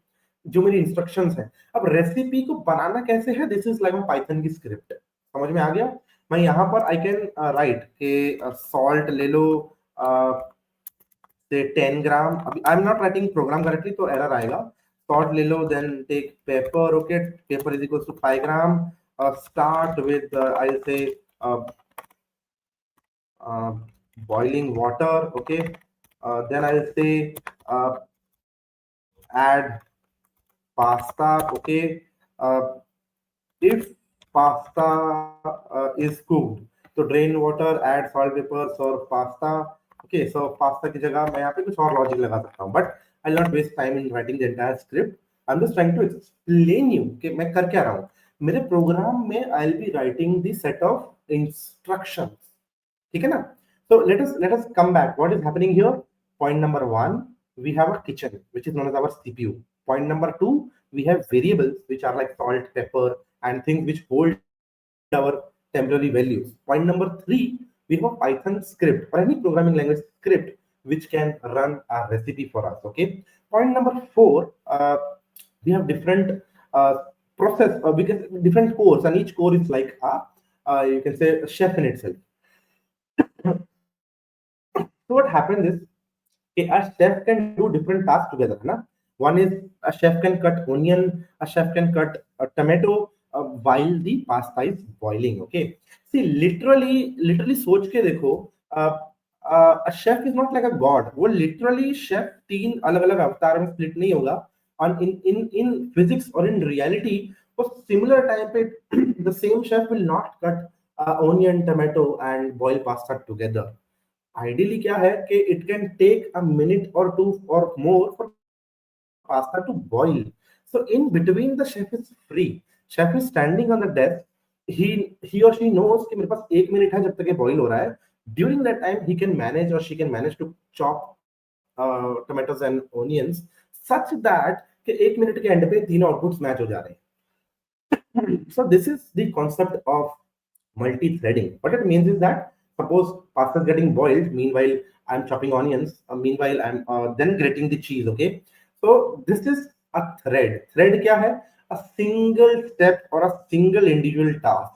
जो मेरी इंस्ट्रक्शंस है. अब रेसिपी को बनाना कैसे है? दिस इज लाइक पाइथन की स्क्रिप्ट. समझ में आ गया? मैं यहाँ पर आई कैन राइट के सॉल्ट ले लो, से 10 ग्राम. अभी I am not writing program correctly तो एरर आएगा. सॉल्ट ले लो, then take paper, okay? Paper is equal to 5 gram. Start with I say boiling water, okay? Then I'll say add pasta, okay? If pasta is cooked, तो drain water, add salt, pepper, serve pasta. Okay, so pasta की जगह मैं यहाँ पे कुछ और logic लगा सकता हूँ, but I'll not waste time in writing the entire script. I'm just trying to explain you कि मैं कर क्या रहा हूँ. मेरे प्रोग्राम में I'll be writing the set of instructions. ठीक है ना? So let us come back. What is happening here? Point number 1, we have a kitchen which is known as our CPU. Point number 2, we have variables which are like salt, pepper, and things which hold our temporary values. Point number 3, we have a Python script or any programming language script which can run a recipe for us. Okay. Point number 4, we have different process, because different cores, and each core is like a you can say a chef in itself. So what happens is a chef can do different tasks together, na? One is a chef can cut onion, a chef can cut a tomato while the pasta is boiling. Okay. See, literally सोच के देखो, a chef is not like a god. वो literally chef तीन अलग अलग अवतार में split नहीं होगा. And in physics or in reality, वो similar time पे the same chef will not cut onion, tomato and boil pasta together. Ideally क्या है कि it can take a minute or two or more for pasta to boil. So in between the chef is free. Chef is standing on the desk. He or she knows कि मेरे पास 1 minute है जब तक ये boil हो रहा है. During that time he can manage or she can manage to chop tomatoes and onions such that कि 1 मिनट के एंड पे तीनों आउटपुट्स मैच हो जा रहे हैं. So this is the concept of multi-threading. What it means is that suppose pasta is getting boiled, meanwhile I'm chopping onions, meanwhile I'm then grating the cheese, okay? So this is a thread. Thread क्या है? A single step or a single individual task.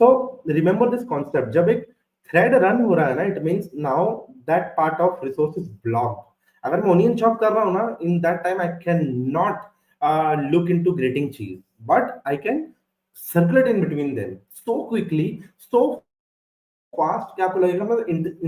So remember this concept. जब एक thread run हो रहा है ना, it means now that part of resource is blocked. अगर मैं onion chop कर रहा हूँ ना, in that time I cannot look into grating cheese, but I can circulate in between them so quickly, so fast कि आपको लगेगा मैं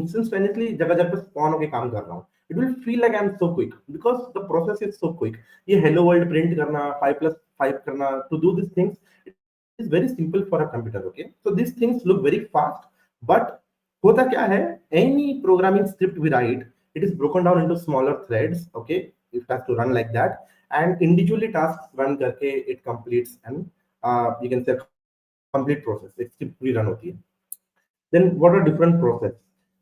instantaneously जगह जगह पे spawn होके काम कर रहा हूँ. It will feel like I'm so quick because the process is so quick. ये hello world print करना, 5+5 करना, to do these things, it is very simple for a computer. Okay, so these things look very fast, but होता क्या है? Any programming script we write, it is broken down into smaller threads. Okay, it has to run like that, and individually tasks run करके it completes and you can say complete process. एक script पूरी run होती है. Then what are different process?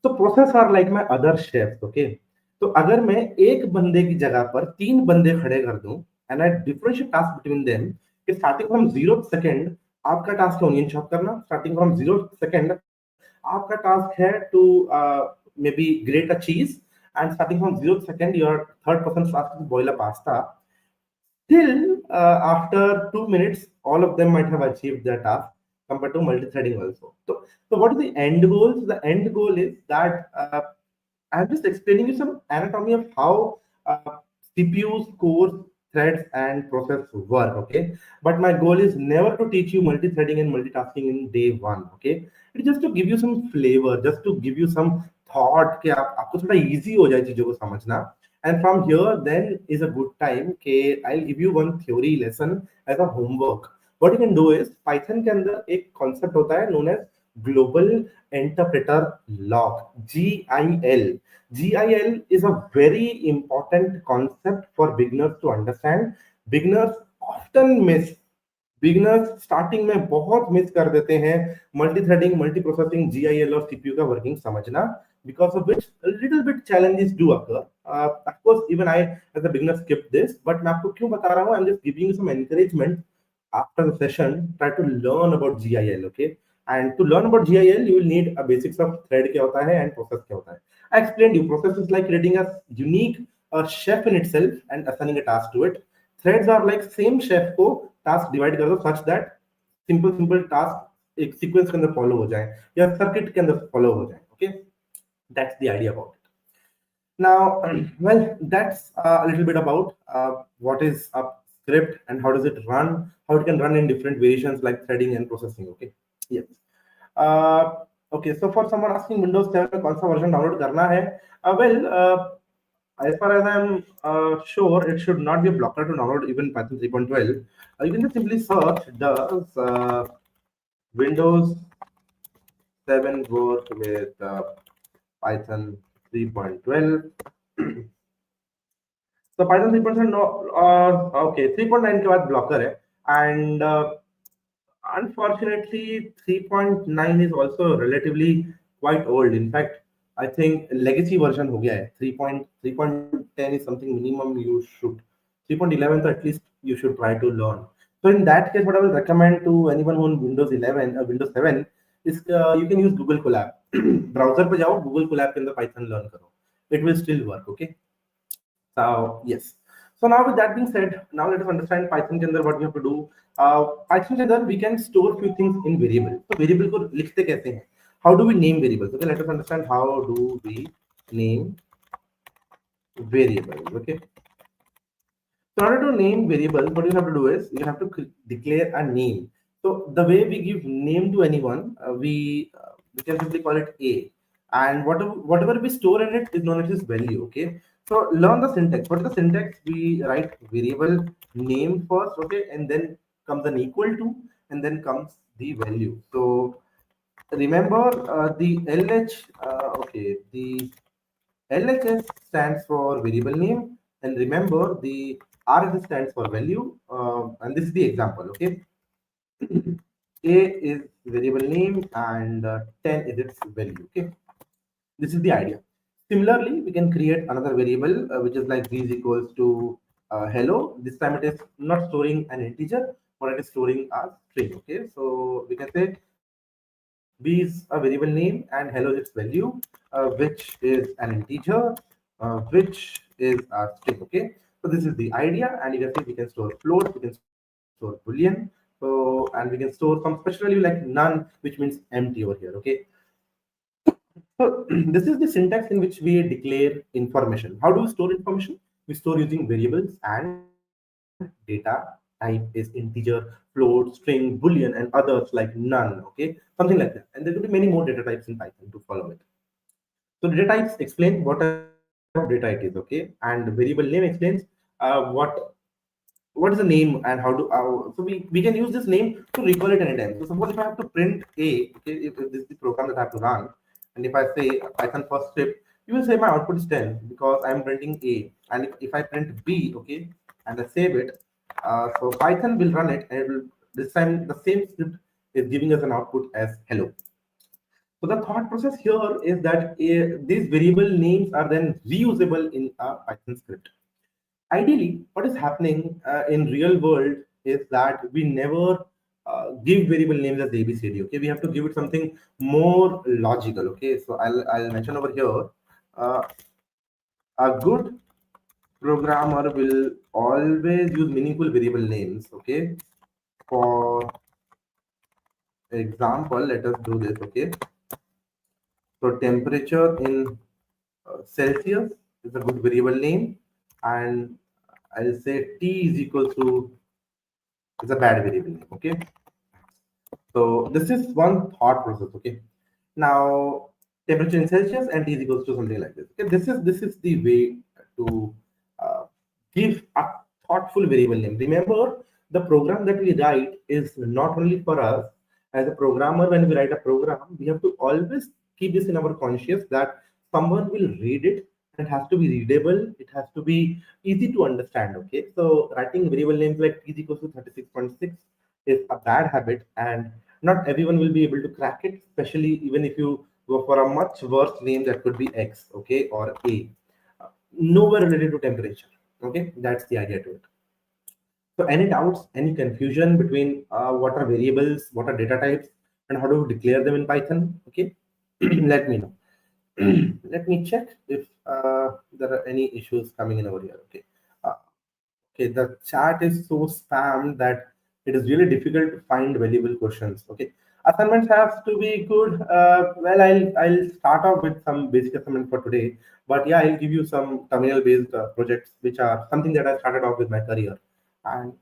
So process are like my other chefs, okay? तो अगर मैं एक बंदे की जगह पर 3 बंदे खड़े कर दूं and I differentiate task between them, कि starting from 0th second आपका टास्क है ऑनियन चॉप करना, starting from 0th second आपका टास्क है to maybe grate a cheese, and starting from 0th second your third person's task is to boil a pasta. Still, after 2 minutes, all of them might have achieved their task compared to multi-threading also. So what is the end goal? So the end goal is that I'm just explaining you some anatomy of how CPUs, cores, threads, and process work. Okay, but my goal is never to teach you multi-threading and multitasking in day one. Okay, it's just to give you some flavor, just to give you some thought कि आपको थोड़ा easy हो जाए चीजों को समझना. And from here, then is a good time. Okay, I'll give you one theory lesson as a homework. What you can do is Python के अंदर एक concept होता है known as Global Interpreter Log, GIL. GIL is a very important concept for beginners to understand. Beginners often miss, beginners starting में बहुत miss कर देते हैं multi threading multi processing GIL और सीपीयू का वर्किंग समझना because of which a little bit challenges do occur. Of course, even I as a beginner skipped this, but मैं आपको क्यों बता रहा हूँ? I'm just giving you some encouragement after the session. Try to learn about GIL, okay? And to learn about GIL, you will need a basics of thread क्या होता है and process क्या होता है. I explained you. Process is like creating a unique chef in itself and assigning a task to it. Threads are like same chef को task divide कर दो such that simple task एक sequence के अंदर follow हो जाए या circuit के अंदर follow हो जाए. Okay, that's the idea about it. Now, well, that's a little bit about what is a script and how does it run, how it can run in different variations like threading and processing. Okay, yes. Okay, so for someone asking Windows 7 में कौन सा version download करना है, as far as I'm sure, it should not be a blocker to download even Python 3.12. You can just simply search does Windows 7 work with Python 3.12. So Python 3.7 no, okay 3.9 के बाद blocker है and unfortunately 3.9 is also relatively quite old. In fact, I think legacy version हो गया है 3.10 is something minimum you should 3.11 so at least you should try to learn. So in that case, what I will recommend to anyone who on Windows 11 or Windows 7 is you can use Google Colab. Browser पे जाओ Google Colab के अंदर Python learn करो. It will still work. Okay. So yes. So now with that being said, now let us understand Python के अंदर what we have to do. Python के अंदर we can store few things in variable. तो variable को लिखते कैसे हैं? How do we name variables? Okay, let us understand how do we name variables. Okay. So in order to name variables, what you have to do is you have to declare a name. So the way we give name to anyone, we can simply call it a, and whatever we store in it is known as its value. Okay. So learn the syntax. What is the syntax? We write variable name first, okay, and then comes an equal to, and then comes the value. So remember the LH. Okay, the LHS stands for variable name, and remember the RSS stands for value. And this is the example. Okay, A is variable name and 10 is its value. Okay, this is the idea. Similarly, we can create another variable which is like b is equals to hello. This time it is not storing an integer, but it is storing a string. Okay, so we can say b is a variable name and hello is its value, which is an integer, which is a string. Okay, so this is the idea, and you can see we can store float, we can store boolean, so and we can store some special value like none, which means empty over here. Okay, so this is the syntax in which we declare information. How do we store information? We store using variables and data type is integer, float, string, boolean, and others like none. Okay, something like that. And there could be many more data types in Python to follow it. So data types explain what type of data it is. Okay, and variable name explains what is the name and how do so we can use this name to recall it anytime. So suppose if I have to print a, okay, if this is the program that I have to run, and if I say Python first script, you will say my output is 10 because I'm printing a, and if I print b, okay, and I save it, so Python will run it, and it will this time the same script is giving us an output as hello. So the thought process here is that these variable names are then reusable in a Python script. Ideally, what is happening in real world is that we never give variable names as ABCD. Okay, we have to give it something more logical. Okay, so I'll mention over here. A good programmer will always use meaningful variable names. Okay, for example, let us do this. Okay, so temperature in Celsius is a good variable name, and I'll say T is equal to is a bad variable name. Okay, so this is one thought process. Okay, now temperature in Celsius and T is equals to something like this. Okay, this is the way to uh, give a thoughtful variable name. Remember, the program that we write is not only for us, As a programmer, when we write a program, we have to always keep this in our conscious that someone will read it, and it has to be readable, it has to be easy to understand. Okay, so writing variable names like t is equals to 36.6 is a bad habit, and not everyone will be able to crack it, especially even if you go for a much worse name that could be x, okay, or a, nowhere related to temperature. Okay, that's the idea to it. So any doubts, any confusion between what are variables, what are data types, and how do you declare them in Python? Okay, let me know. Let me check if there are any issues coming in over here. Okay. Uh, okay, the chat is so spammed that it is really difficult to find valuable questions. Okay, assignments have to be good. Well, I'll start off with some basic assignment for today, but yeah, I'll give you some terminal based projects which are something that I started off with my career, and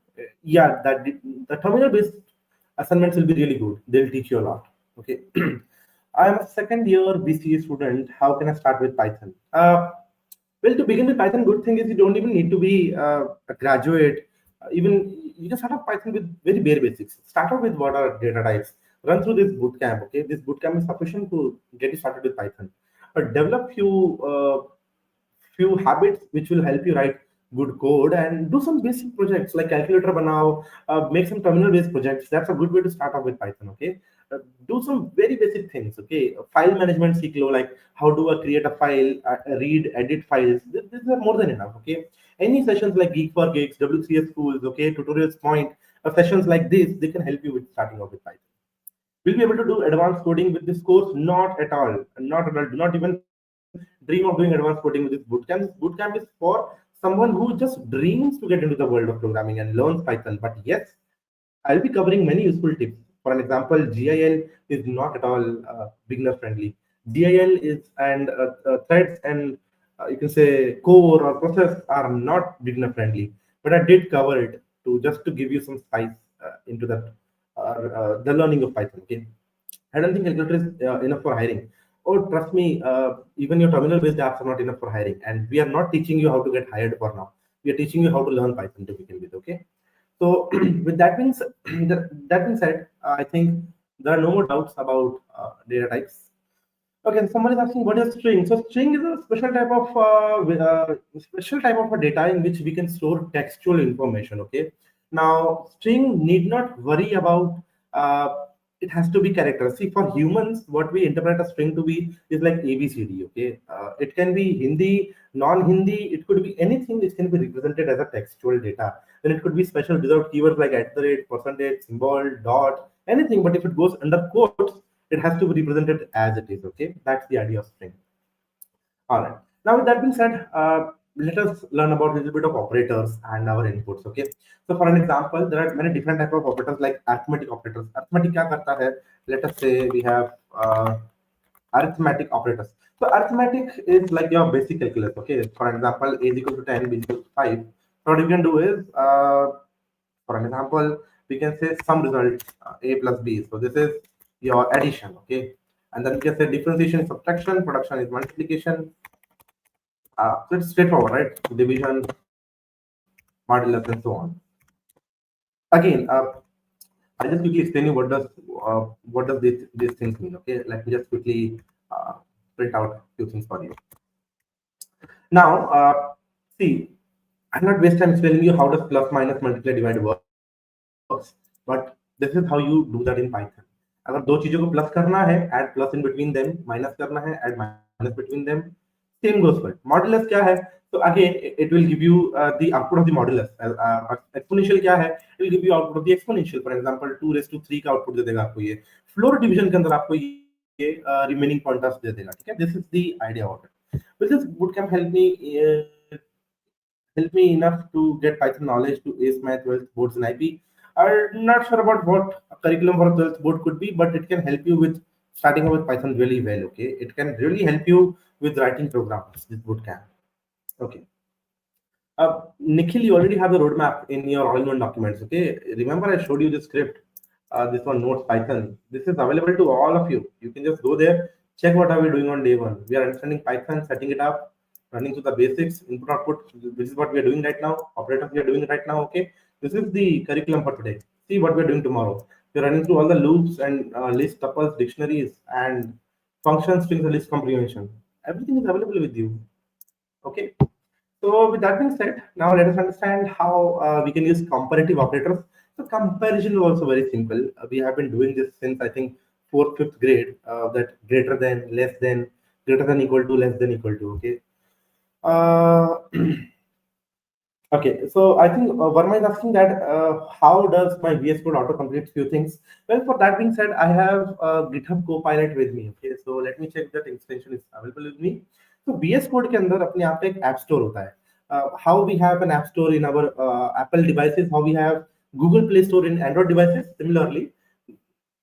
yeah, the terminal based assignments will be really good. They'll teach you a lot. Okay. I am a second year BCA student. How can I start with Python? Well, to begin with Python, good thing is you don't even need to be a graduate. Even you can start off Python with very bare basics. Start off with what are data types. Run through this bootcamp. Okay, this bootcamp is sufficient to get you started with Python. Develop few habits which will help you write good code, and do some basic projects like calculator banao, make some terminal based projects. That's a good way to start off with Python. Okay, do some very basic things. Okay, file management seek like how do I create a file, read, edit files. These are more than enough. Okay, any sessions like Geek for Gigs, W3S schools, okay, tutorials point, sessions like this, they can help you with starting off with Python. Will be able to do advanced coding with this course? Not at all. Not at all. Do not even dream of doing advanced coding with this bootcamp. This bootcamp is for someone who just dreams to get into the world of programming and learns Python. But yes, I'll be covering many useful tips. For an example, GIL is not at all beginner friendly. GIL is and threads and you can say core or process are not beginner friendly. But I did cover it to just to give you some spice into that the learning of Python. Okay, I don't think calculator is enough for hiring. Oh, trust me, even your terminal-based apps are not enough for hiring, and we are not teaching you how to get hired for now. We are teaching you how to learn Python to begin with. Okay, so with that being said, I think there are no more doubts about data types. Okay, someone is asking what is string. So string is a special type of a data in which we can store textual information. Okay. Now string need not worry about it has to be characters. See, for humans, what we interpret a string to be is like ABCD. Okay. It can be Hindi, non-Hindi. It could be anything which can be represented as a textual data. Then it could be special without keywords like at the rate, percentage, symbol, dot, anything. But if it goes under quotes, it has to be represented as it is. Okay, that's the idea of string. All right, now with that being said, let us learn about a little bit of operators and our inputs. Okay, so for an example, there are many different type of operators like arithmetic operators. Arithmetic kya karta hai? Let us say we have arithmetic operators. So arithmetic is like your basic calculus. Okay, for example, a is equal to 10, b is equal to 5. So what you can do is for an example, we can say sum result a plus b. So this is your addition, okay? And then we can say differentiation is subtraction, production is multiplication. So it's straightforward, right? Division, modulus, and so on. Again, I'll just quickly explain you what does these things mean. Okay, let me just quickly print out a few things for you. Now, see, I'm not waste time explaining you how does plus, minus, multiply, divide works, but this is how you do that in Python. अगर दो चीजों को plus करना है, add plus in between them, minus करना है, add minus between them, same goes for it. Modulus क्या है? So again, it will give you the output of the modulus. Exponential क्या है? It will give you output of the exponential. For example, 2 raised to 3 का output दे देगा आपको ये. Floor division के अंदर आपको ये remaining pointers दे देगा. ठीक है? This is the idea of it. Will this bootcamp help me enough to get Python knowledge to ace my 12th boards in IP? I'm not sure about what a curriculum for a 12th board could be, but it can help you with starting out with Python really well. Okay, it can really help you with writing programs. This bootcamp. Okay. Nikhil, you already have the roadmap in your all-in-one documents. Okay, remember I showed you the script. This one, Notes Python. This is available to all of you. You can just go there, check what are we doing on day one. We are understanding Python, setting it up, running through the basics, input output. This is what we are doing right now. Operators we are doing right now. Okay, this is the curriculum for today. See what we are doing tomorrow. You're running through all the loops and list tuples, dictionaries, and function strings and list comprehension. Everything is available with you. Okay. So with that being said, now let us understand how we can use comparative operators. So comparison is also very simple. We have been doing this since I think fourth, fifth grade. That greater than, less than, greater than equal to, less than equal to. Okay. Uh, Okay, so I think Verma is asking that how does my VS Code autocomplete few things? Well, for that being said, I have GitHub Copilot with me. Okay, so let me check that extension is available with me. So VS Code के अंदर अपने आप पे एक app store होता है. How we have an app store in our Apple devices, how we have Google Play Store in Android devices. Similarly,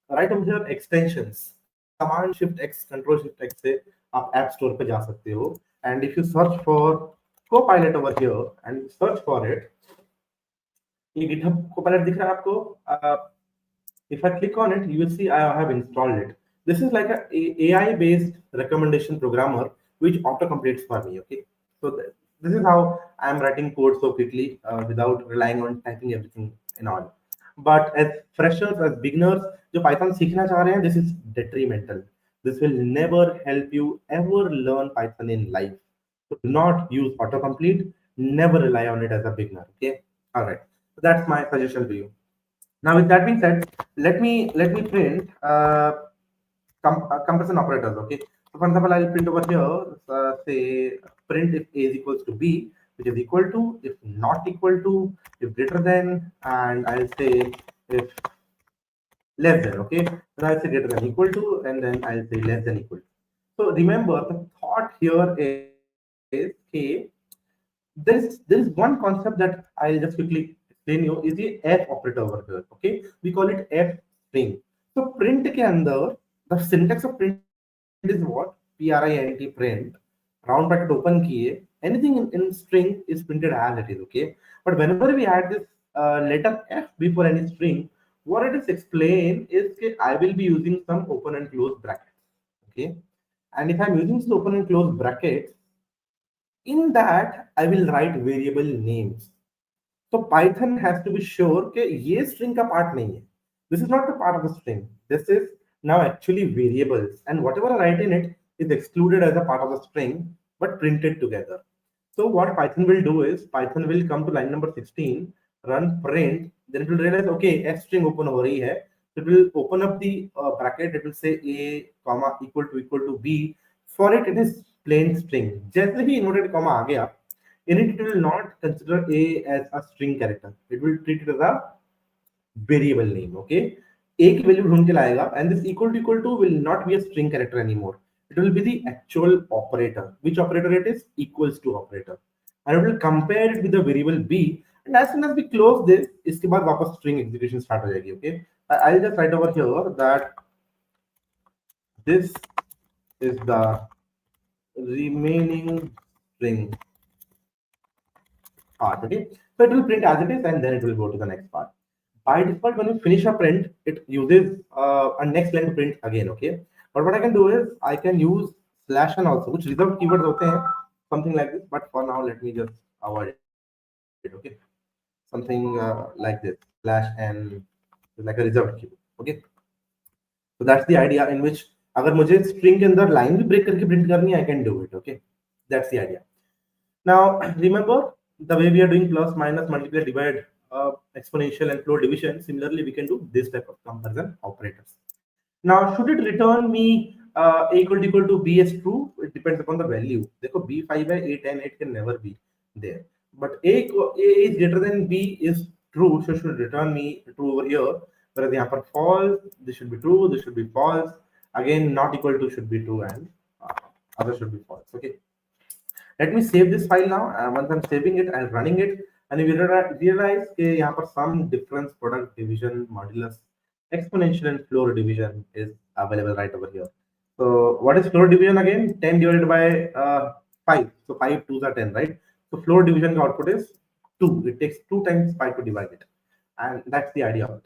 right over here extensions. Command Shift X, Control Shift X से आप App Store पे जा सकते हो. And if you search for Copilot over here and search for it, ये GitHub Copilot दिख रहा है आपको? If I click on it, you will see I have installed it. This is like a AI-based recommendation programmer which auto-completes for me. Okay, so this is how I'm writing code so quickly without relying on typing everything and all. But as freshers, as beginners, जो Python सीखना चाह रहे हैं, this is detrimental. This will never help you ever learn Python in life. So do not use autocomplete. Never rely on it as a beginner. Okay. All right. So that's my suggestion to you. Now, with that being said, let me print comparison operators. Okay. So, for example, I'll print over here. Say print if a is equals to b, which is equal to, if not equal to, if greater than, and I'll say if less than. Okay. Then I'll say greater than equal to, and then I'll say less than equal to. So remember, the thought here is okay, there is one concept that I'll just quickly explain you is the f operator over here. Okay, we call it f string. So print के अंदर the syntax of print is what? print round bracket open किए anything in string is printed as it is. Okay, but whenever we add this letter f before any string, what it is explained is that I will be using some open and close brackets. Okay, and if I'm using some open and close brackets, in that I will write variable names. So Python has to be sure कि ये string का part नहीं है. This is not the part of the string. This is now actually variables, and whatever I write in it is excluded as a part of the string but printed together. So what Python will do is Python will come to line number 16, run print, then it will realize okay f string open हो रही है. So it will open up the bracket. It will say a comma equal to b. For it is plain string. जैसे ही inverted comma आ गया, in it will not consider a as a string character. It will treat it as a variable name. Okay, a की value ढूंढ के लाएगा, and this equal to will not be a string character anymore. It will be the actual operator. Which operator it is? Equals to operator, and it will compare it with the variable b. And as soon as we close this, इसके बाद वापस string execution start हो जाएगी. Okay, I'll just write over here that this is the remaining string part. Okay, so it will print as it is, and then it will go to the next part. By default, when you finish a print, it uses a next line to print again. Okay, but what I can do is I can use /n also, which reserved keywords होते हैं, something like this. But for now, let me just avoid it. Okay, something like this /n is like a reserved keyword. Okay, so that's the idea in which अगर मुझे string के अंदर line भी break करके print करनी है, I can do it. Okay, that's the idea. Now, remember the way we are doing plus, minus, multiply, divide, exponential, and floor division. Similarly, we can do this type of comparison operators. Now, should it return me a equal to b as true? It depends upon the value. देखो b 5 है, a 10, it can never be there. But a is greater than b is true, so should return me true over here. Whereas यहाँ पर false, this should be true, this should be false. Again, not equal to should be true, and other should be false. Okay. Let me save this file now. Once I'm saving it, I'm running it, and you will realize that यहाँ पर some difference, product division, modulus, exponential, and floor division is available right over here. So what is floor division again? 10 divided by 5. So 5 2s are 10, right? So floor division output is 2. It takes 2 times 5 to divide it, and that's the idea of it.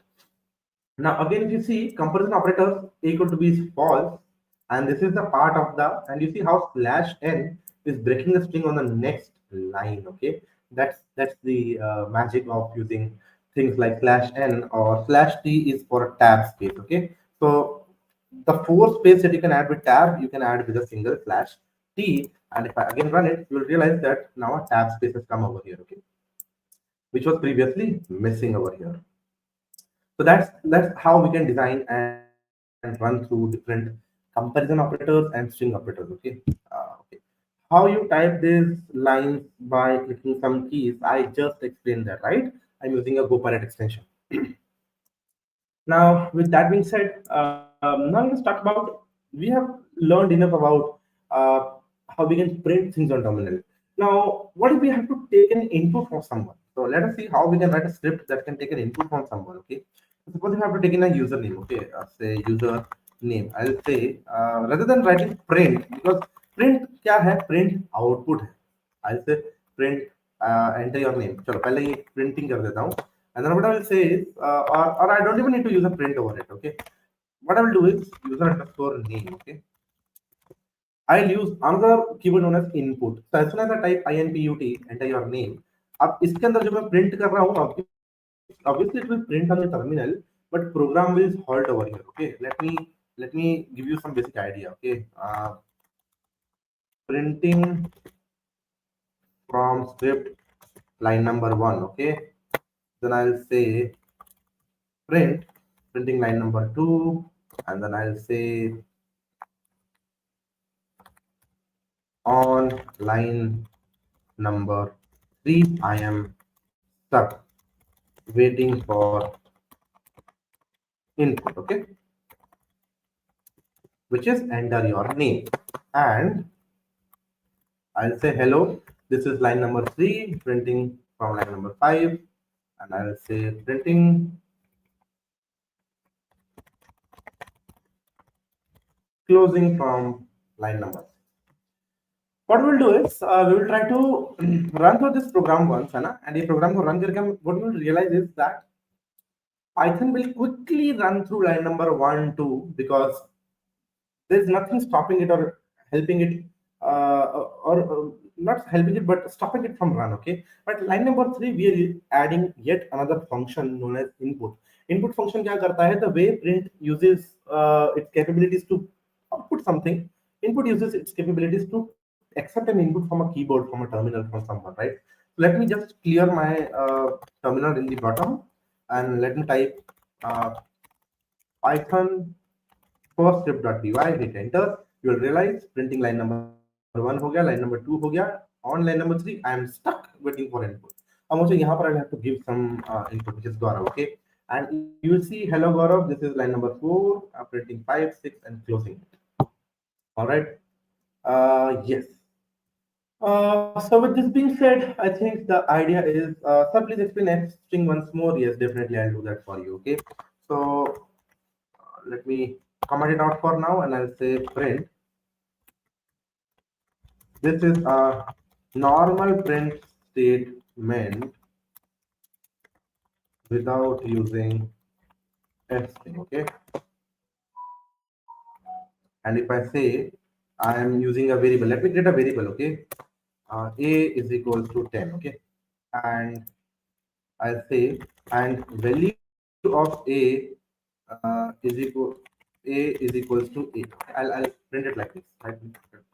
Now again, if you see comparison operators, a equal to b is false, and this is the part of the, and you see how /n is breaking the string on the next line. Okay, that's the magic of using things like /n or /t is for a tab space. Okay, so the 4 space that you can add with tab, you can add with a single /t. And if I again run it, you will realize that now a tab space has come over here. Okay, which was previously missing over here. So that's how we can design and run through different comparison operators and string operators. Okay, okay. How you type these lines by clicking some keys, I just explained that, right? I'm using a GoPilot extension. Now, with that being said, now let's talk about, we have learned enough about uh, how we can print things on terminal. Now, what if we have to take an input from someone? So let us see how we can write a script that can take an input from someone. Okay, suppose if I have to take in a username. Okay, say user name. I'll say rather than writing print, because print क्या है? Print output है. I'll say print enter your name. चलो पहले ये printing कर देता हूँ. And then what I will say is, or I don't even need to use a print over it. Okay, what I will do is user underscore name. Okay, I'll use another keyword known as input. So as soon as I type input, enter your name. अब इसके अंदर जो मैं print कर रहा हूँ, obviously it will print on the terminal, but program will halt over here. Okay, let me give you some basic idea. Okay, printing from script line number 1. Okay, then I'll say printing line number 2, and then I'll say on line number 3 I am stuck waiting for input. Okay, which is enter your name. And I'll say hello, this is line number 3 printing from line number 5, and I'll say printing closing from line number 6. What we'll do is we will try to run through this program once, है ना? And ये program को run करके हम what we will realize is that Python will quickly run through line number 1, 2, because there's nothing stopping it or helping it, or not helping it, but stopping it from run. Okay, but line number 3 we are adding yet another function known as input. Input function क्या करता है? The way print uses its capabilities to output something, input uses its capabilities to accept an input from a keyboard, from a terminal, from someone, right? So let me just clear my terminal in the bottom, and let me type Python first script.py, hit enter. You will realize printing line number 1 हो गया, line number 2 हो गया. On line number 3 I am stuck waiting for input. अब मुझे यहाँ पर I have to give some input, which is Gaurav. Okay, and you will see hello Gaurav, this is line number 4, printing 5, 6 and closing it. All right, yes. So with this being said, I think the idea is, sir, please explain F string once more. Yes, definitely I'll do that for you. Okay, so let me comment it out for now, and I'll say print. This is a normal print statement without using F string. Okay, and if I say I am using a variable, let me create a variable. Okay, a is equals to 10. Okay, and I'll say, and value of a is equals to a. I'll print it like this. Right?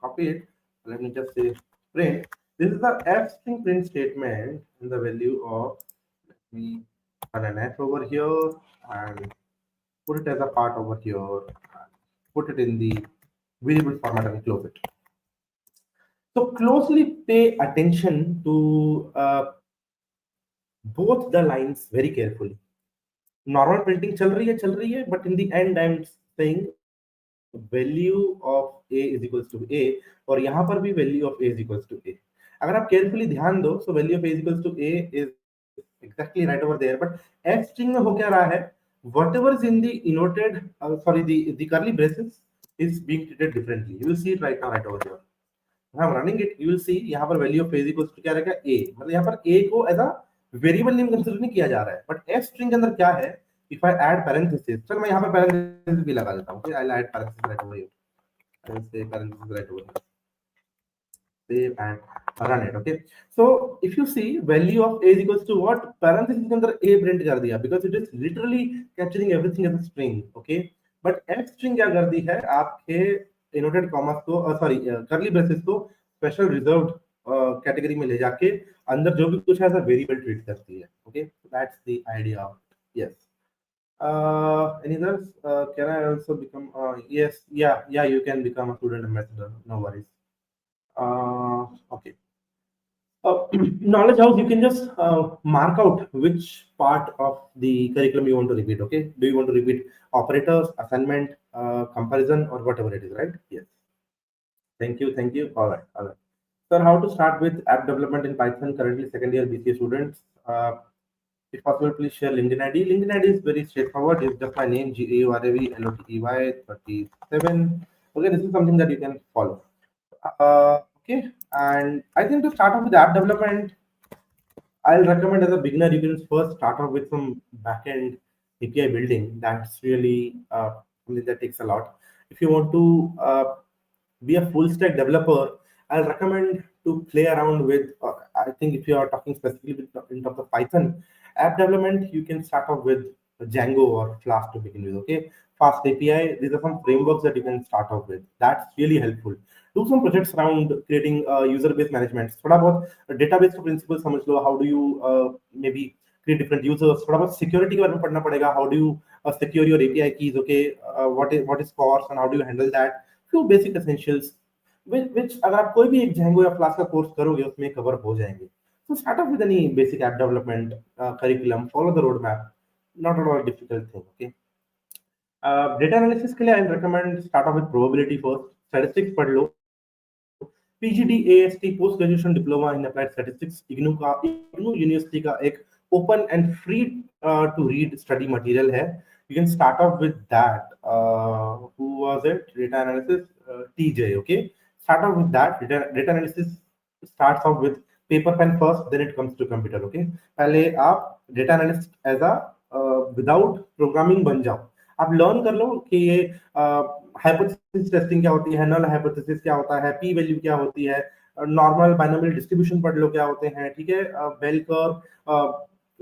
Copy it. Let me just say print. This is the f string print statement, and the value of, let me run an f over here and put it as a part over here. Put it in the variable format and close it. So closely pay attention to both the lines very carefully. Normal printing चल रही है, but in the end I'm saying value of a is equals to a, और यहाँ पर भी value of a is equals to a. अगर आप carefully ध्यान दो, so value of a is equals to a is exactly right over there, but f string में हो क्या रहा है? Whatever is in the inverted, the curly braces is being treated differently. You will see it right now, right over here. When I'm running it, you will see यहाँ पर value of a is equals to क्या रहेगा? a. मतलब यहाँ पर a को as a variable name consider नहीं किया जा रहा है, बट एफ स्ट्रिंग के अंदर क्या है? इफ आई ऐड पैरेंथेसिस, चल मैं यहाँ पर पैरेंथेसिस भी लगा देता हूँ. I will add parenthesis right over here. I will say parenthesis right over here. save and run it. Okay. So if you see value of a is equals to what, parenthesis के अंदर a print कर दिया because it is literally capturing everything as a string. Okay. But f string क्या कर दी है आपके inverted commas को sorry curly braces को special reserved कैटेगरी में ले जाके अंदर जो भी कुछ है ऐसा वेरिएबल ट्रीट करती है. Okay. So that's the idea of it. Yes. Any others? Can I also become? Yes, yeah. You can become a student ambassador. No worries. Okay. Knowledge house. You can just mark out which part of the curriculum you want to repeat. Okay. Do you want to repeat operators, assignment, comparison, or whatever it is? Right. Yes. Thank you. Thank you. All right. All right. Sir, how to start with app development in Python? Currently, second year BCA students. If possible, please share LinkedIn ID. LinkedIn ID is very straightforward. It's just my name, GAURAVLOTEY37. Okay, this is something that you can follow. Okay, and I think to start off with app development, I'll recommend as a beginner, you can first start off with some backend API building. That's really something that takes a lot. If you want to be a full stack developer, I'll recommend to play around with. I think if you are talking specifically in terms of Python app development, you can start off with Django or Flask to begin with. Okay, Fast API. These are some frameworks that you can start off with. That's really helpful. Do some projects around creating user-based management. थोड़ा बहुत database के principles समझ लो. How do you maybe create different users? थोड़ा बहुत security के बारे में पढ़ना पड़ेगा. How do you secure your API keys? Okay, what is CORS and how do you handle that? Few basic essentials which अगर आप कोई भी एक Django या Flask का कोर्स करोगे उसमें कवर हो जाएंगे. So start off with any basic app development curriculum. Follow the roadmap. Not at all a difficult thing. Okay. Data analysis के लिए I recommend start off with probability first. Statistics पढ़ लो. PGD AST post graduation diploma in applied statistics IGNOU university का एक open and free to read study material है. You can start off with that. Who was it? Data analysis TJ. Okay, start off with that. Data analysis starts off with paper pen first, then it comes to computer. Okay, पहले आप data analyst as a without programming बन जाओ. आप learn कर लो कि ये hypothesis testing क्या होती है, नल हाइपोथेसिस क्या होता है, पी वैल्यू क्या होती है, नॉर्मल बाइनोमियल डिस्ट्रीब्यूशन पढ़ लो क्या होते हैं. ठीक है, बेल कर्व,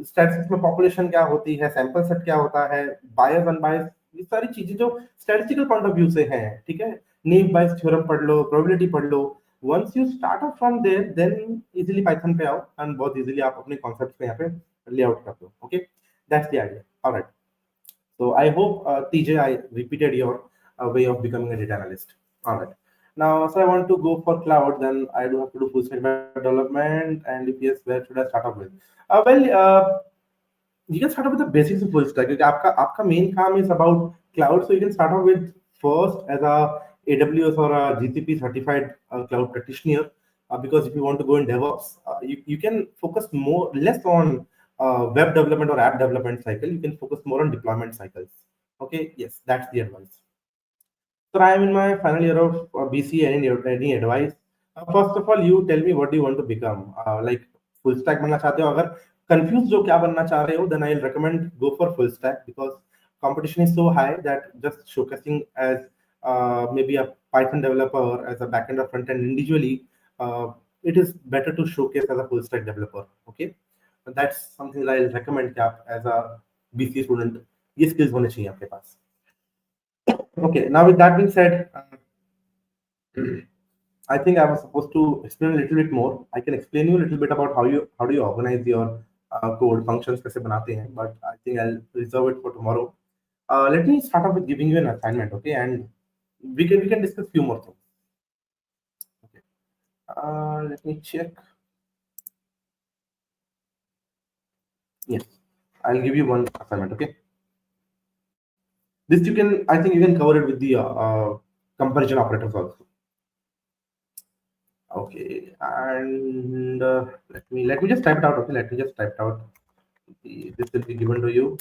स्टैटिस्टिक्स में पॉपुलेशन क्या होती है, सैंपल सेट क्या होता है, बायस अनबायस, ये सारी चीजें जो स्टैटिस्टिकल पॉइंट ऑफ व्यू से हैं. ठीक है, नेव बायस थ्योरम पढ़ लो, प्रोबेबिलिटी पढ़ लो. Once you start off from there then easily Python पे आओ एंड बहुत इजीली आप अपने कॉन्सेप्ट्स को यहाँ पे ले आउट कर दो. Okay, that's the idea. Alright. So I hope TJ, I repeated your way of becoming a data analyst. All right. Now, so I want to go for cloud. Then I do have to do full stack development. And if yes, where should I start off with? You can start off with the basics of full stack. क्योंकि आपका main काम is about cloud, so you can start off with first as a AWS or a GCP certified cloud practitioner. Because if you want to go in DevOps, you can focus less on web development or app development cycle. You can focus more on deployment cycles. Okay, yes, that's the advice. So I am in my final year of BCA. Any advice? First of all, you tell me what do you want to become. Like full stack बनना चाहते हो? अगर confused जो क्या बनना चाह रहे हो, then I'll recommend go for full stack because competition is so high that just showcasing as maybe a Python developer or as a backend or front end individually, it is better to showcase as a full stack developer. Okay. That's something that I'll recommend कि आप as a BCA student ये skills होने चाहिए आपके पास. Okay, now with that being said, I think I was supposed to explain a little bit more. I can explain you a little bit about how do you organize your code functions कैसे बनाते हैं, but I think I'll reserve it for tomorrow. Let me start off with giving you an assignment, okay, and we can discuss few more things. Okay, let me check. Yes, I'll give you one assignment, okay. This I think you can cover it with the comparison operators also. Okay, and let me just type it out. Okay, let me just type it out. This will be given to you.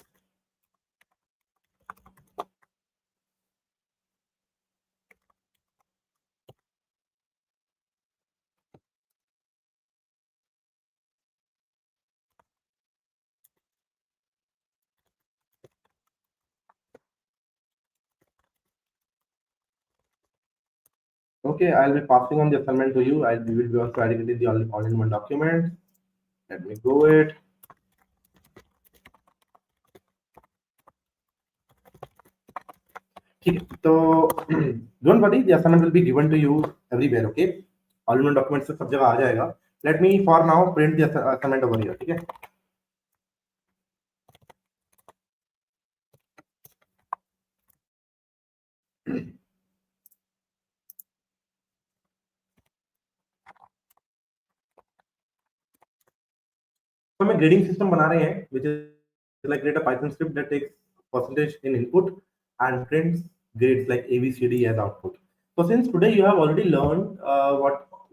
Okay, I'll be passing on the assignment to you. We will be also adding it in the all-in-one document. Let me go it. ठीक है तो don't worry the assignment will be given to you everywhere okay all in document से सब जगह आ जाएगा let me for now print the assignment over here ठीक है तो हम ग्रेडिंग सिस्टम बना रहे हैं which is like create a python script that takes percentage in input and prints grades like abcd as output so since today you have already learned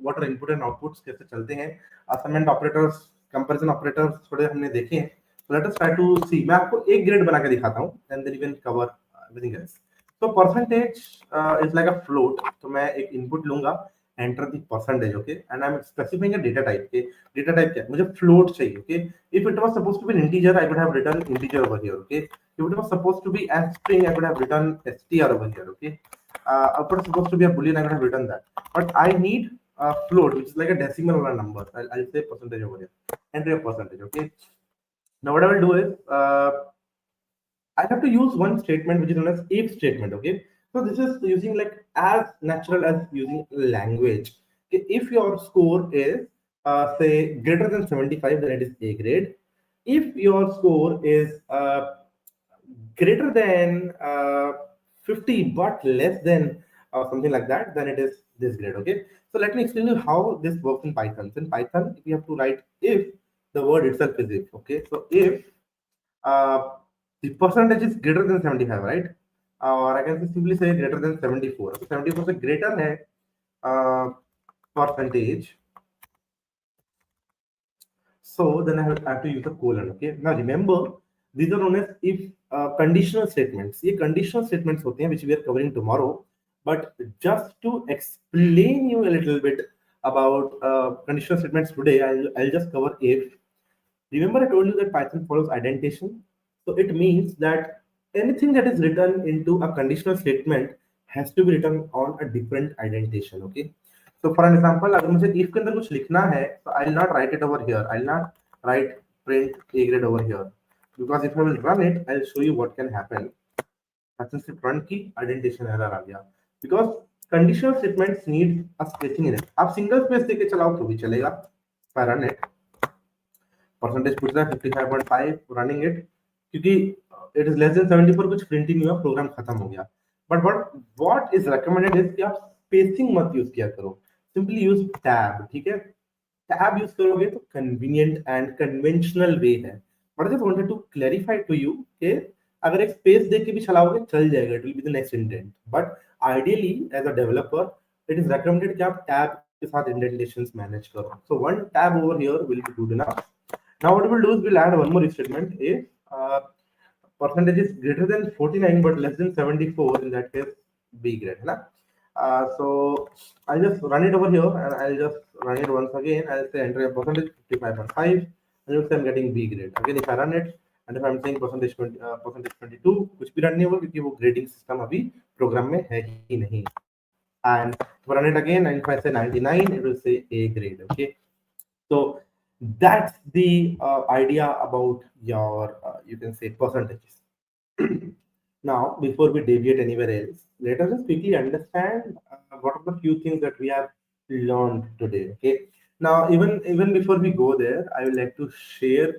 what are input and outputs कैसे चलते हैं assignment operators comparison operators थोड़े हमने देखे हैं so let us try to see मैं आपको एक ग्रेड बना के दिखाता हूं and then you can cover everything else so percentage is like a float तो मैं एक इनपुट लूंगा enter the percentage okay and I'm specifying a data type okay data type क्या है मुझे float चाहिए okay if it was supposed to be an integer I would have written integer over here okay if it was supposed to be a string I would have written str over here okay if it was supposed to be a boolean I would have written that but I need a float which is like a decimal or a number I'll say percentage over here enter a percentage okay now what I will do is I have to use one statement which is known as if statement. Okay, so this is using like as natural as using language. Okay, if your score is say greater than 75, then it is A grade. If your score is greater than 50 but less than something like that, then it is this grade. Okay, so let me explain you how this works in Python. So in Python, we have to write if the word itself is if. Okay, so if uh, the percentage is greater than 75, right? Or I can simply say greater than 74. So 74 से greater है percentage. So then I have to use a colon. Okay. Now remember, these are known as if conditional statements. ये conditional statements होते हैं which we are covering tomorrow. But just to explain you a little bit about conditional statements today, I'll just cover if. Remember, I told you that Python follows indentation. So it means that anything that is written into a conditional statement has to be written on a different indentation. Okay. So for an example, अगर मुझे if के अंदर कुछ लिखना है, so I'll not write it over here. I'll not write print A grade over here because if I will run it, I'll show you what can happen. Python script run की indentation error आ गया because conditional statements need a spacing in it. आप single space देके चलाओ तो भी चलेगा. If I run it, percentage पूछ रहा है 55.5 रनिंग इट क्योंकि इट इज लेस देन 74 कुछ प्रिंट ही नहीं हुआ प्रोग्राम खत्म हो गया but what is recommended is कि आप स्पेसिंग मत यूज किया करो सिंपली यूज टैब ठीक है टैब यूज करोगे तो कन्वीनियंट एंड कन्वेंशनल वे है but I just wanted to clarify to you कि अगर एक स्पेस देख के भी चलाओगे चल जाएगा it will be the next indent but ideally as a developer it is recommended कि आप टैब के साथ इंडेंटेशंस मैनेज करो so one tab over here will be good enough Now what we'll do is we'll add one more if statement. If percentage is greater than 49 but less than 74, in that case, B grade. Na? So I'll just run it over here and I'll just run it once again. I'll say enter a percentage 55.5 and you'll say I'm getting B grade. Again, if I run it and if I'm saying percentage 22, कुछ भी run नहीं होगा क्योंकि वो grading system अभी program में है ही नहीं. And if I run it again and if I say 99, it will say A grade. Okay. So that's the idea about your you can say percentages now before we deviate anywhere else let us just quickly understand what are the few things that we have learned today okay now even before we go there I would like to share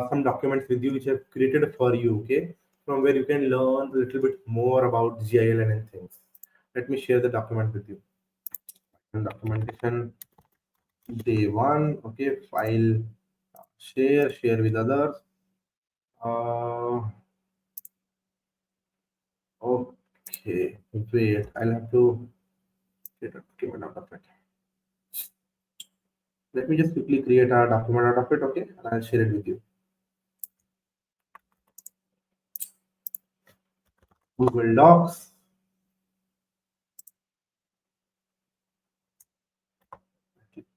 some documents with you which I have created for you okay from where you can learn a little bit more about GIL and things let me share the document with you and documentation day one okay file share with others okay wait I'll have to get a document out of it let me just quickly create a document out of it okay and I'll share it with you Google Docs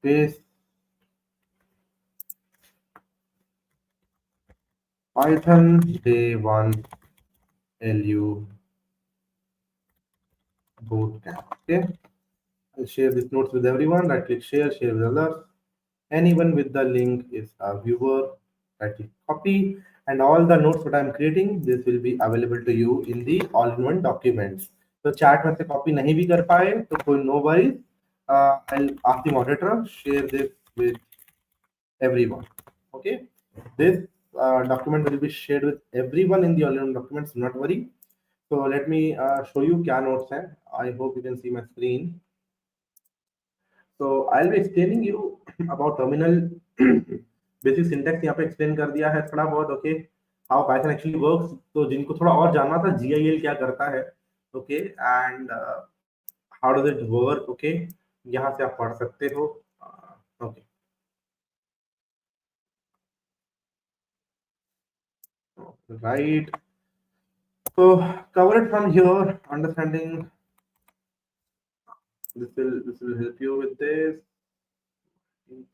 paste Python day one LU bootcamp okay I'll share these notes with everyone. Right click share, share with others. Anyone with the link is a viewer. Right click copy. And all the notes that I'm creating, this will be available to you in the all-in-one documents. So chat में से copy नहीं भी कर पाए तो कोई no worries. I'll ask the moderator share this with everyone. Okay, this document will be shared with everyone in the all-in-one documents. Do not worry. So let me show you क्या notes हैं. I hope you can see my screen. So I'll be explaining you about terminal basic syntax यहाँ पे explain कर दिया है थोड़ा बहुत. Okay, how Python actually works. तो जिनको थोड़ा और जानना था GIL क्या करता है, okay, and how does it work, okay, यहाँ से आप पढ़ सकते हो. Okay, right. So cover it from here. Understanding this will help you with this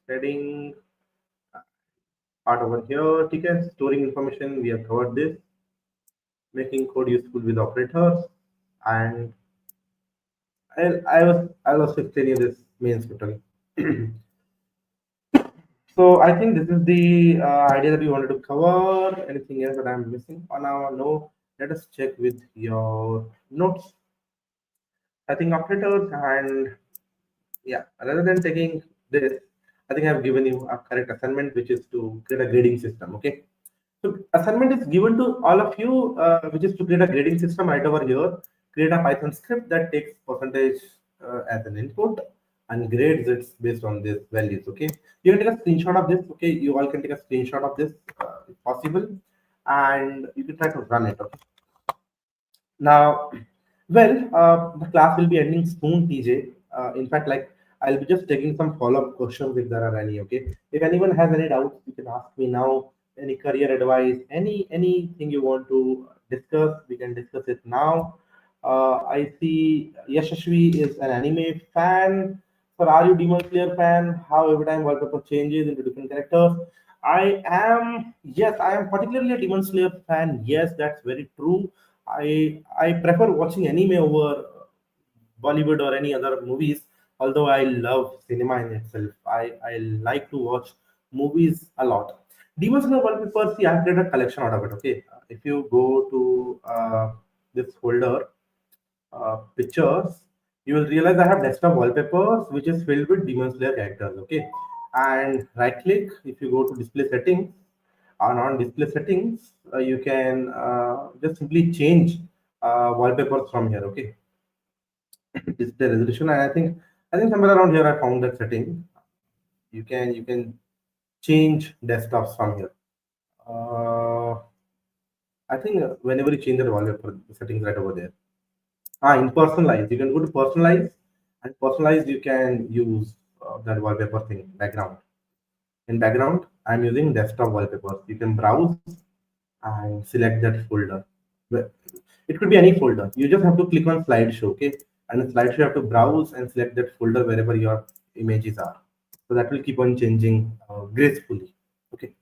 heading part over here. ठीक है, storing information we have covered this. Making code useful with operators, and I'll also explain you this main scripting. So I think this is the idea that we wanted to cover. Anything else that I'm missing for now? No. Let us check with your notes. I think operators, and yeah, rather than taking this, I think I've given you a correct assignment, which is to create a grading system. Okay. So assignment is given to all of you, which is to create a grading system right over here. Create a Python script that takes percentage as an input and grades it based on these values. Okay, you can take a screenshot of this. Okay, you all can take a screenshot of this if possible, and you can try to run it. Okay. Now, well, the class will be ending soon, TJ. In fact, like I'll be just taking some follow-up questions if there are any. Okay, if anyone has any doubts, you can ask me now. Any career advice, anything you want to discuss, we can discuss it now. I see Yashashvi is an anime fan. So are you Demon Slayer fan? How every time wallpaper changes into different characters? I am. Yes, I am particularly a Demon Slayer fan. Yes, that's very true. I prefer watching anime over Bollywood or any other movies. Although I love cinema in itself, I like to watch movies a lot. Demon Slayer wallpaper. See, I've created a collection out of it. Okay, if you go to this folder, pictures, you will realize I have desktop wallpapers which is filled with Demon Slayer characters. Okay, and right click. If you go to display settings, and on display settings, you can just simply change wallpapers from here. Okay, display resolution, and I think somewhere around here I found that setting. You can change desktops from here. I think whenever you change the wallpaper, the settings right over there. In personalize, you can go to personalize, and personalize you can use that wallpaper thing background. In background, I'm using desktop wallpapers. You can browse and select that folder. It could be any folder. You just have to click on slideshow, okay? And in slideshow, you have to browse and select that folder wherever your images are. So that will keep on changing gracefully. Okay.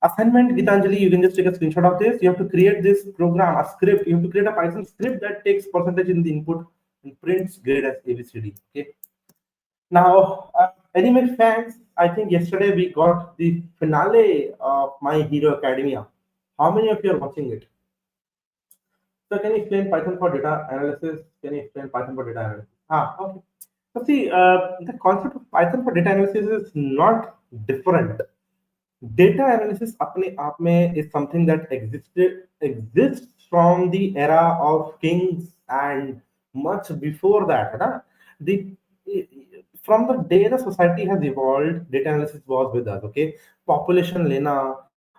Assignment, Gitanjali, you can just take a screenshot of this. You have to create this program, a script. You have to create a Python script that takes percentage in the input and prints grade as ABCD. Okay. Now, anime fans, I think yesterday we got the finale of My Hero Academia. How many of you are watching it? So, can you explain Python for data analysis? Can you explain Python for data analysis? Okay. So, see, the concept of Python for data analysis is not different. Data analysis अपने आप में is something that exists from the era of kings and much before that, है ना? The from the day the society has evolved, data analysis was with us. Okay, population लेना,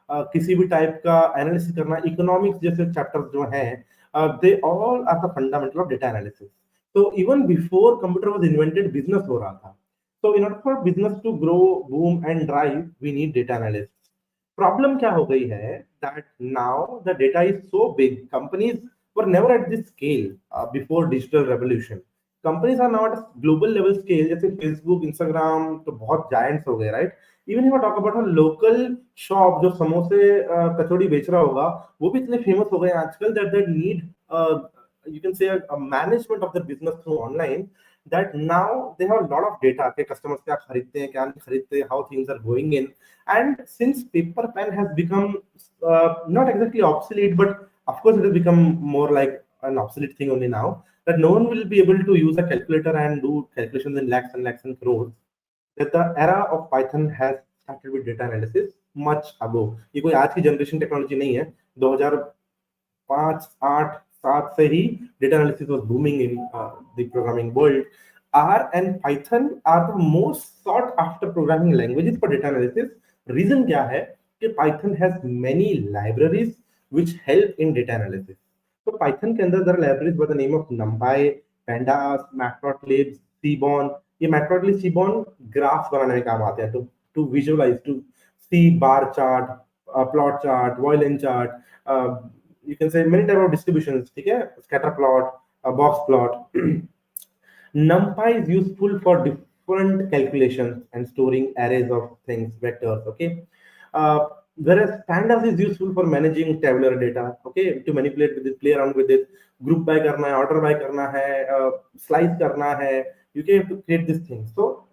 किसी भी type का analysis करना, economics जैसे chapters जो हैं, they all are the fundamental of data analysis. So even before computer was invented, business हो रहा था. So in order for business to grow, boom and drive, we need data analysts. Problem क्या हो गई है that now the data is so big. Companies were never at this scale before digital revolution. Companies are now at a global level scale. जैसे Facebook, Instagram तो बहुत giants हो गए, right? Even if I talk about a local shop जो समोसे कचौड़ी बेच रहा होगा, वो भी इतने famous हो गए आजकल that they need you can say a management of their business through online. that now they have a lot of data कि customers क्या खरीदते हैं क्या नहीं खरीदते, how things are going in. And since paper pen has become not exactly obsolete, but of course it has become more like an obsolete thing only now, that no one will be able to use a calculator and do calculations in lakhs and crores, that the era of Python has started with data analysis much ago. ये कोई आज की generation technology नहीं है. 2005, 8, 7 से ही data analysis was booming in the programming world. R and Python are the most sought after programming languages for data analysis. Reason क्या है कि Python has many libraries which help in data analysis. तो Python के अंदर there are libraries by the name of NumPy, Pandas, Matplotlib, Seaborn. ये Matplotlib, Seaborn graph बनाने में काम आते हैं, to visualize, to see bar chart, plot chart, Voilen chart, you can say many type of distributions, ठीक है, scatter plot, box plot. NumPy is useful for different calculations and storing arrays of things, vectors. Okay. Whereas pandas is useful for managing tabular data. Okay, to manipulate with it, play around with it, group by करना है, order by करना है, slice करना है. You can have to create this thing. So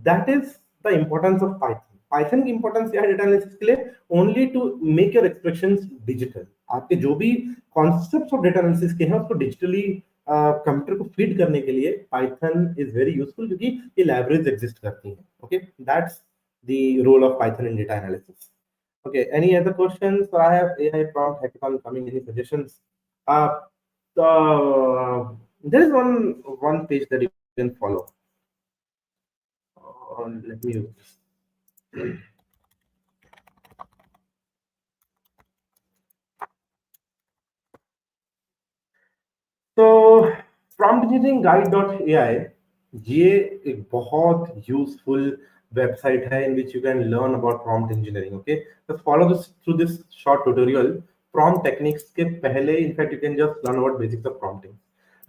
that is the importance of Python. Python की importance क्या है data analysis के लिए? Only to make your expressions digital. आपके जो भी concepts of data analysis के हैं उसको digitally कंप्यूटर को फीड करने के लिए पाइथन इज वेरी यूजफुल, क्योंकि ये लाइब्रेरीज एग्जिस्ट करती हैं. Okay, that's the role of Python in data analysis. Okay, any other questions? I have AI prompt hackathon coming, any suggestions? There is one page that you can follow. Let me use this. तो promptengineeringguide.ai ये एक बहुत useful website है in which you can learn about prompt engineering. Okay, just follow this through this short tutorial. Prompt techniques के पहले, in fact, you can just learn about basics of prompting.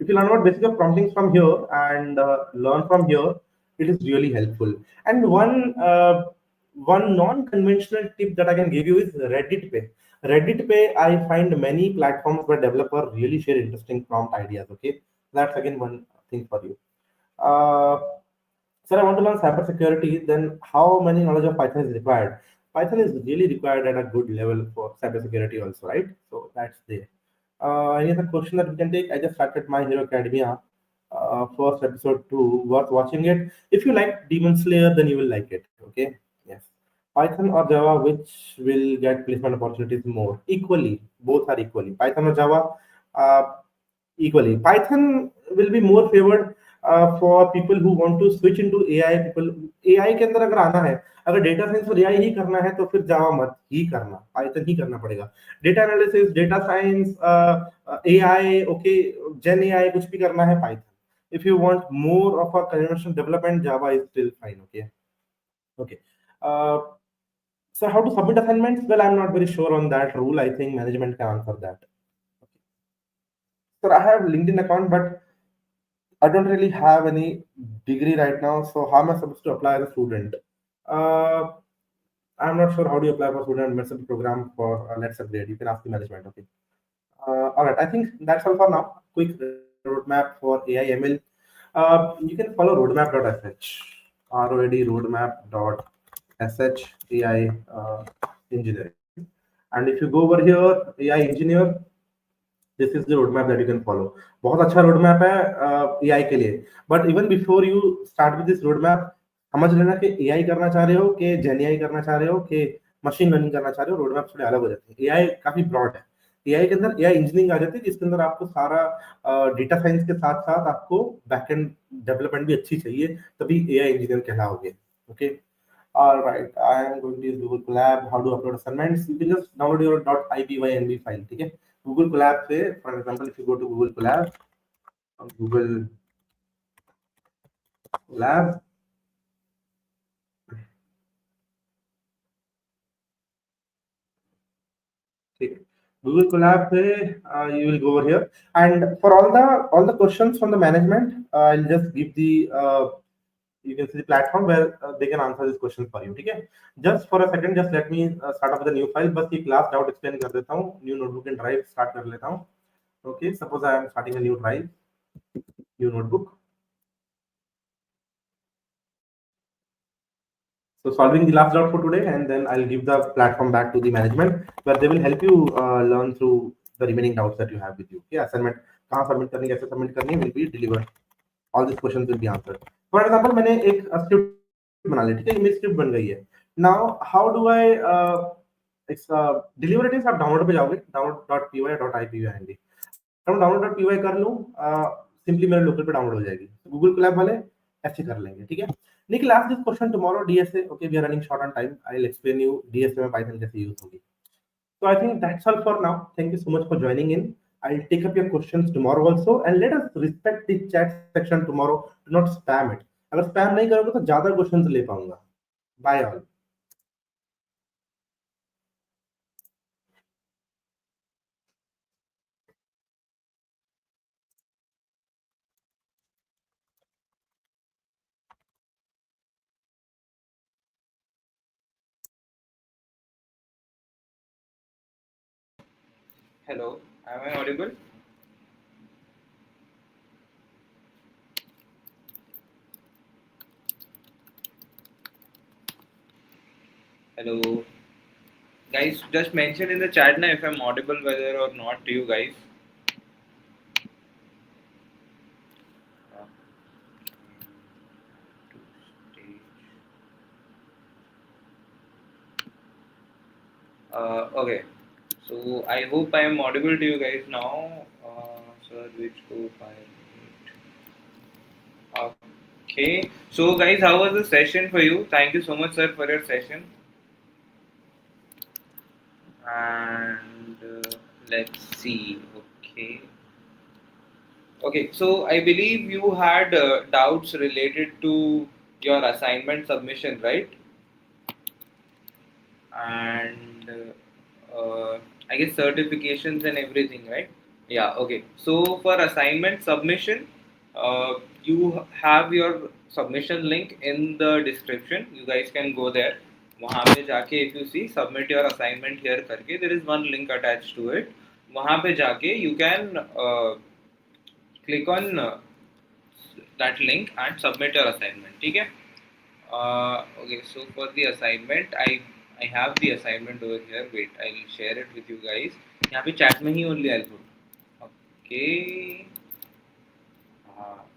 If you learn about basics of prompting from here and learn from here, it is really helpful. And one non-conventional tip that I can give you is Reddit pay. Reddit pay, I find many platforms where developers really share interesting prompt ideas. Okay, that's again one thing for you. Uh, Sir, I want to learn cybersecurity. Then, how many knowledge of Python is required? Python is really required at a good level for cybersecurity also, right? So that's there. Any other question that we can take? I just started My Hero Academia, first episode 2. Worth watching it. If you like Demon Slayer, then you will like it. Okay. Yes. Python or Java, which will get placement opportunities more? Equally, both are equally. Python or Java, equally. Python will be more favored for people who want to switch into AI. People AI के अंदर अगर आना है, अगर data science और AI ही करना है, तो फिर जावा मत ही करना, पाइथन ही करना पड़ेगा. Data analysis, data science, AI, okay, Gen AI कुछ भी करना है, Python. If you want more of a conventional development, Java is still fine. Okay. Okay. So how to submit assignments? Well, I'm not very sure on that rule. I think management can answer that. Sir, I have LinkedIn account, but I don't really have any degree right now. So how am I supposed to apply as a student? Uh, I'm not sure how do you apply for student mentorship program for LetsUpgrade. You can ask the management. Okay. All right. I think that's all for now. Quick roadmap for AI ML. You can follow roadmap.sh. ROAD roadmap.sh AI engineering. And if you go over here, AI engineer, this is the road map that you can follow. बहुत अच्छा road map है AI के लिए. But even before you start with this road map, समझ लेना कि AI करना चाह रहे हो, कि जेन एआई करना चाह रहे हो, कि मशीन लर्निंग करना चाह रहे हो. रोड मैप थोड़े अलग हो जाते हैं. एआई काफी ब्रॉड है. एआई के अंदर एआई इंजीनियरिंग आ जाती है, जिसके अंदर आपको सारा डेटा साइंस के साथ साथ आपको बैकएंड डेवलपमेंट भी अच्छी चाहिए, तभी एआई इंजीनियर कहलाओगे. Okay. All right, I am going to use Google Colab. How to upload assignments? You can just download your .ipynb file. ठीक है. Google Colab से, for example, if you go to Google Colab, ठीक है. Google Colab पे, you will go over here, and for all the questions from the management, I'll just give the you can see the platform where they can answer this question for you. ठीक है. Just for a second, just let me start up with a new file. बस ये class doubt explain कर देता हूँ. New notebook and drive start कर लेता हूँ. Okay, suppose I am starting a new drive, new notebook. So solving the last doubt for today, and then I'll give the platform back to the management, where they will help you learn through the remaining doubts that you have with you. Yeah, assignment कहाँ submit करनी है, कैसे submit करनी है will be delivered. All these questions will be answered. For example, मैंने एक script बना ली, ठीक है, email script बन गई है. Now, how do I इस deliver it? आप download पे जाओगे, download.py या .ipy आएंगे. अगर मैं download.py कर लूँ, सिंपली मेरे लोकल पे डाउनलोड हो जाएगी. गूगल कोलैब वाले ऐसे कर लेंगे, ठीक है. Nikhil, ask this question tomorrow. DSA. Okay, we are running short on time. I'll explain you DSA में Python कैसे use होगी. So I think that's all for now. Thank you so much for joining in. I'll take up your questions tomorrow also, and let us respect the chat section tomorrow. Do not spam it. अगर spam नहीं करोगे तो ज़्यादा questions ले पाऊंगा. Bye all. Hello, am I audible? Hello, guys. Just mention in the chat now if I'm audible, whether or not to you guys. Uh, to stage. Okay. So I hope I am audible to you guys now. Sir, which group I need? Okay. So guys, how was the session for you? Thank you so much, sir, for your session. And let's see. Okay. Okay. So I believe you had doubts related to your assignment submission, right? And I guess certifications and everything, right? Yeah, okay. So for assignment submission, you have your submission link in the description. You guys can go there. वहाँ पे जाके if you see submit your assignment here करके there is one link attached to it. वहाँ पे जाके you can click on that link and submit your assignment. ठीक है? Okay, so for the assignment, I have the assignment over here. Wait, I'll share it with you guys. यहाँ पे chat में ही only I'll put. Okay.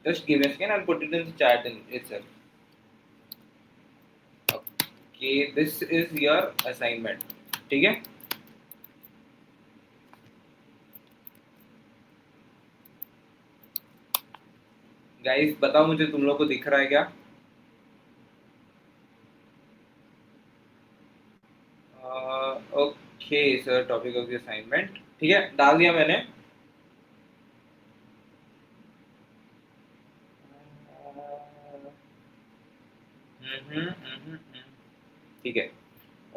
Just give me a second. I'll put it in the chat in itself. Okay, this is your assignment. ठीक है? Guys, बताओ मुझे तुम लोग को दिख रहा है क्या? Okay, sir. Topic of the assignment. ठीक है? डाल दिया मैंने. ठीक है.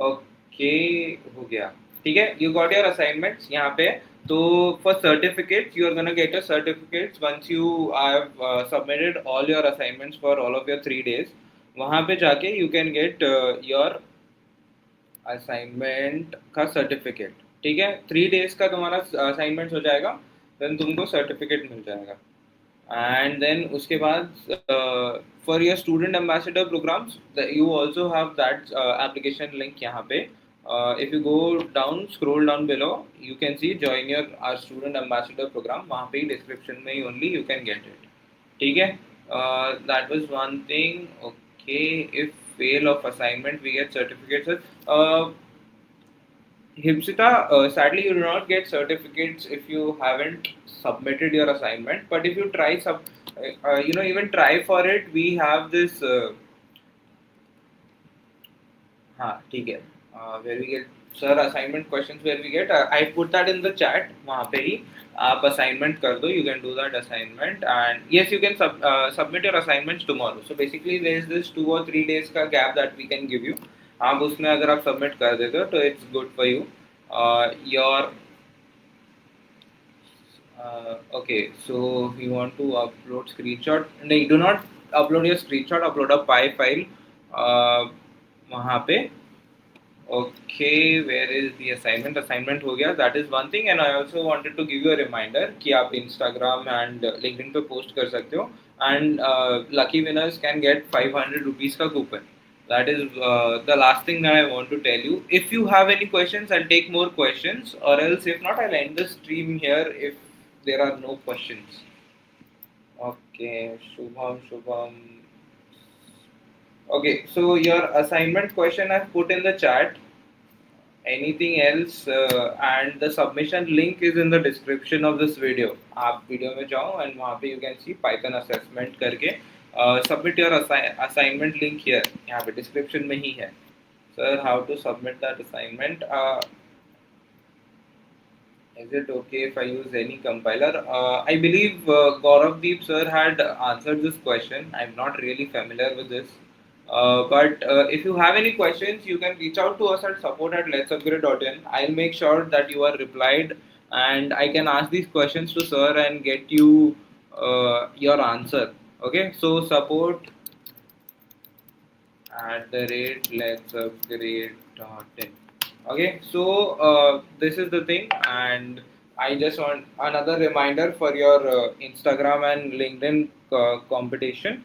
ओके हो गया. ठीक है. You got your assignments यहाँ पे. तो for certificates, you are gonna get your certificates once you have submitted all your assignments for all of your 3 days. वहाँ पे जाके you can get your assignment का certificate. ठीक है. 3 days का तुम्हारा assignments हो जाएगा. Then तुमको certificate मिल जाएगा. And then उसके बाद for your student ambassador programs you also have that application link यहाँ पे. If you go down, scroll down below, you can see join your our student ambassador program. वहाँ पे ही description में ही only you can get it. ठीक है. That was one thing. Okay, if fail of assignment we get certificates. Hipsita, sadly you do not get certificates if you haven't submitted your assignment. But if you try even try for it, we have this. हाँ ठीक है. Where we get sir assignment questions where we get. I put that in the chat. वहाँ पे ही आप assignment कर दो. You can do that assignment and yes you can submit your assignments tomorrow. So basically there is this 2 or 3 days का gap that we can give you. आप उसमें अगर आप submit कर देते हो तो it's good for you. Your okay, so you want to upload screenshot. No, do not upload your screenshot. Upload a py file. वहाँ पे. Okay, where is the assignment? Assignment हो गया. That is one thing, and I also wanted to give you a reminder कि आप Instagram and LinkedIn पे post कर सकते हो, and lucky winners can get 500 rupees का coupon. That is the last thing that I want to tell you. If you have any questions, I'll take more questions, or else if not, I'll end the stream here if there are no questions. Okay, Shubham, Shubham. Okay, so your assignment question I've put in the chat. Anything else? And the submission link is in the description of this video. आप video में जाओ and वहाँ पे you can see Python assessment करके submit your assignment link here. यहाँ पे description में ही है. Sir, how to submit that assignment? Is it okay if I use any compiler? I believe Gaurav Deep sir had answered this question. I'm not really familiar with this. But if you have any questions, you can reach out to us at support@letsupgrade.in. I'll make sure that you are replied and I can ask these questions to sir and get you your answer. Okay, so support at the rate LetsUpgrade.in. Okay, so this is the thing, and I just want another reminder for your Instagram and LinkedIn competition.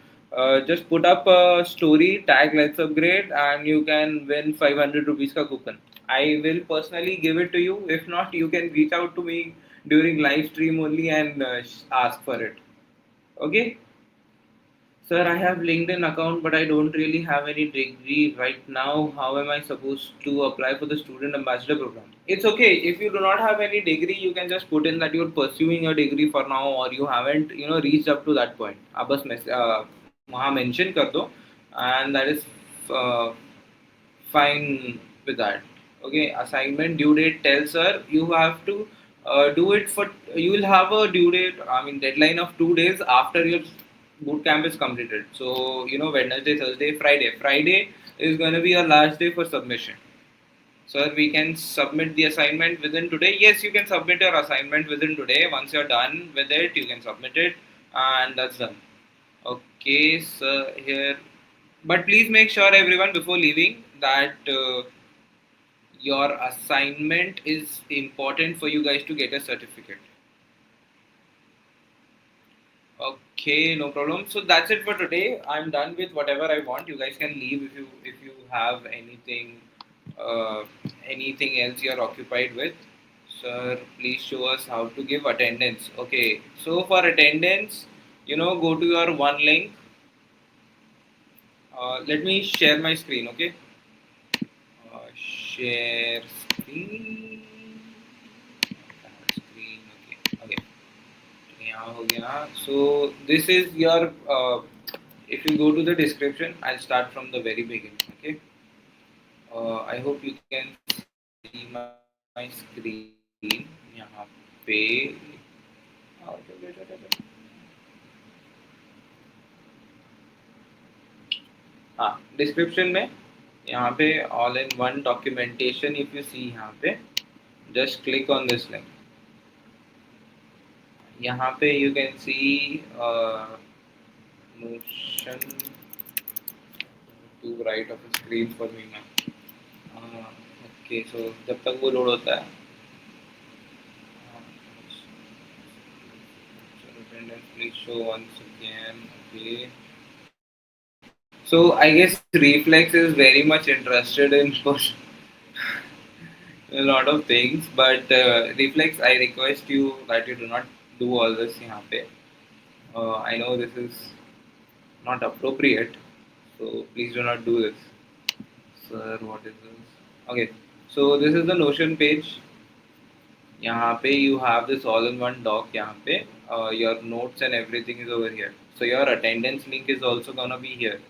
Just put up a story, tag Let's Upgrade, and you can win 500 rupees ka coupon. I will personally give it to you. If not, you can reach out to me during live stream only and ask for it. Okay. Sir, I have LinkedIn account, but I don't really have any degree right now. How am I supposed to apply for the student ambassador program? It's okay if you do not have any degree. You can just put in that you're pursuing a degree for now, or you haven't, reached up to that point. आप बस वहाँ mention कर दो, and that is uh, fine with that. Okay, assignment due date tells her you have to do it for. You will have a due date. I mean deadline of 2 days after your boot camp is completed. So Wednesday, Thursday, Friday. Friday is going to be your last day for submission. So we can submit the assignment within today. Yes, you can submit your assignment within today. Once you're done with it, you can submit it, and that's done. Okay, so here, but please make sure everyone before leaving that your assignment is important for you guys to get a certificate. Okay, no problem. So that's it for today. I'm done with whatever I want. You guys can leave if you have uh, anything else you're occupied with. Sir, please show us how to give attendance. Okay, so for attendance, go to your one link. Let me share my screen. Okay, share screen. Screen. Okay. Okay. यहाँ हो गया. So this is your if you go to the description, I'll start from the very beginning. Okay. I hope you can see my screen यहाँ पे. हाँ, description में यहाँ पे all in one documentation. If you see यहाँ पे, just click on this link. यहाँ पे you can see Notion to right of the screen for me now. Okay, so जब तक वो लोड होता है, attendance please show once again. Okay. So I guess Reflex is very much interested in a lot of things, but Reflex, I request you that you do not do all this यहाँ पे. I know this is not appropriate, so please do not do this. Sir, what is this? Okay, so this is the Notion page. यहाँ पे you have this all-in-one doc. यहाँ पे your notes and everything is over here. So your attendance link is also gonna be here.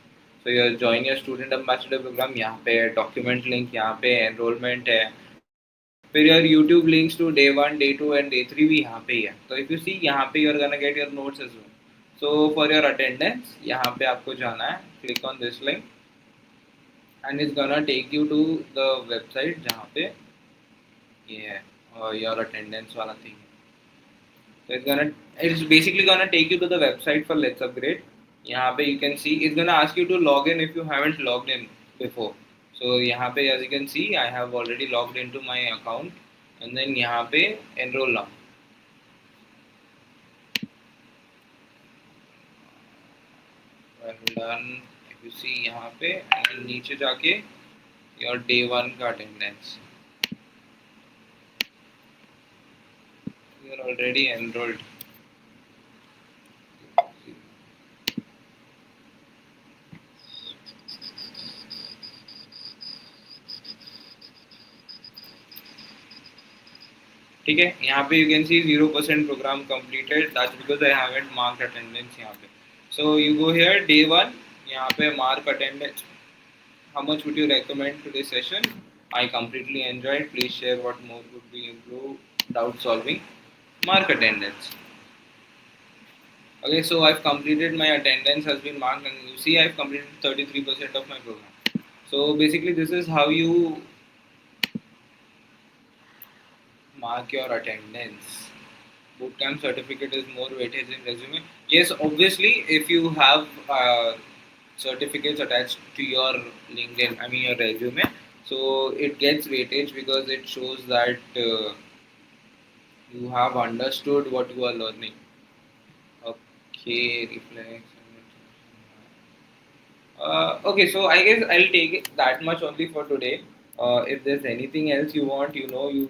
So your join your student ambassador program यहाँ पे है, document link यहाँ पे, enrollment है. फिर your YouTube links to day 1, day 2 and day 3 भी यहाँ पे ही है. So if you see यहाँ पे you're gonna get your notes as well. So for your attendance यहाँ पे आपको जाना है. Click on this link and it's gonna take you to the website जहाँ पे ये है your attendance वाला thing. So it's basically gonna take you to the website for Let's Upgrade. यहाँ पे you can see it's gonna ask you to log in if you haven't logged in before. So यहाँ पे as you can see I have already logged into my account and then यहाँ पे enroll now. Well done. You see यहाँ पे and नीचे जाके your day 1 का attendance. You are already enrolled. ठीक है, यहाँ पे you can see 0% program completed. That's because I haven't marked attendance यहाँ पे. So you go here day 1. यहाँ पे mark attendance. How much would you recommend today's session? I completely enjoyed. Please share what more could be improved. Doubt solving. Mark attendance. Okay, so I've completed, my attendance has been marked, and you see I've completed 33% of my program. So basically, this is how you mark your attendance. Bootcamp certificate is more weightage in resume. Yes, obviously, if you have certificates attached to your LinkedIn, I mean your resume, so it gets weightage because it shows that you have understood what you are learning. Okay, reflex. Okay, so I guess I'll take it that much only for today. If there's anything else you want, you to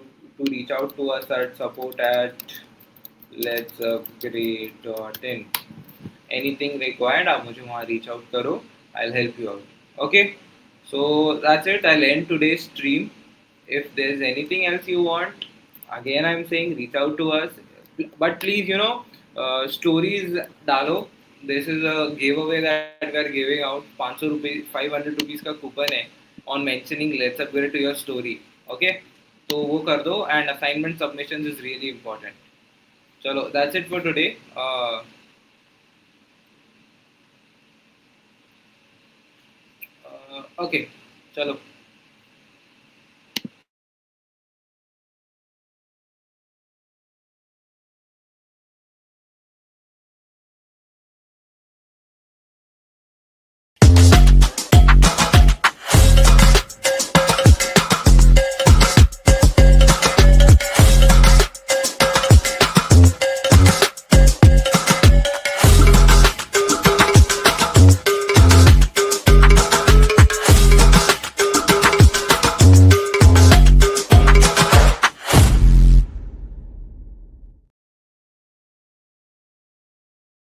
reach out to us at support at LetsUpgrade.in. Anything required, आप मुझे वहाँ reach out करो. I'll help you out. Okay, so that's it. I'll end today's stream. If there's anything else you want, again I'm saying reach out to us. But please, stories डालो. This is a giveaway that we are giving out. 500 rupees, 500 rupees का coupon है on mentioning let's upgrade to your story. Okay, तो वो कर दो, and assignment submissions is really important. चलो, that's it for today. Okay, चलो.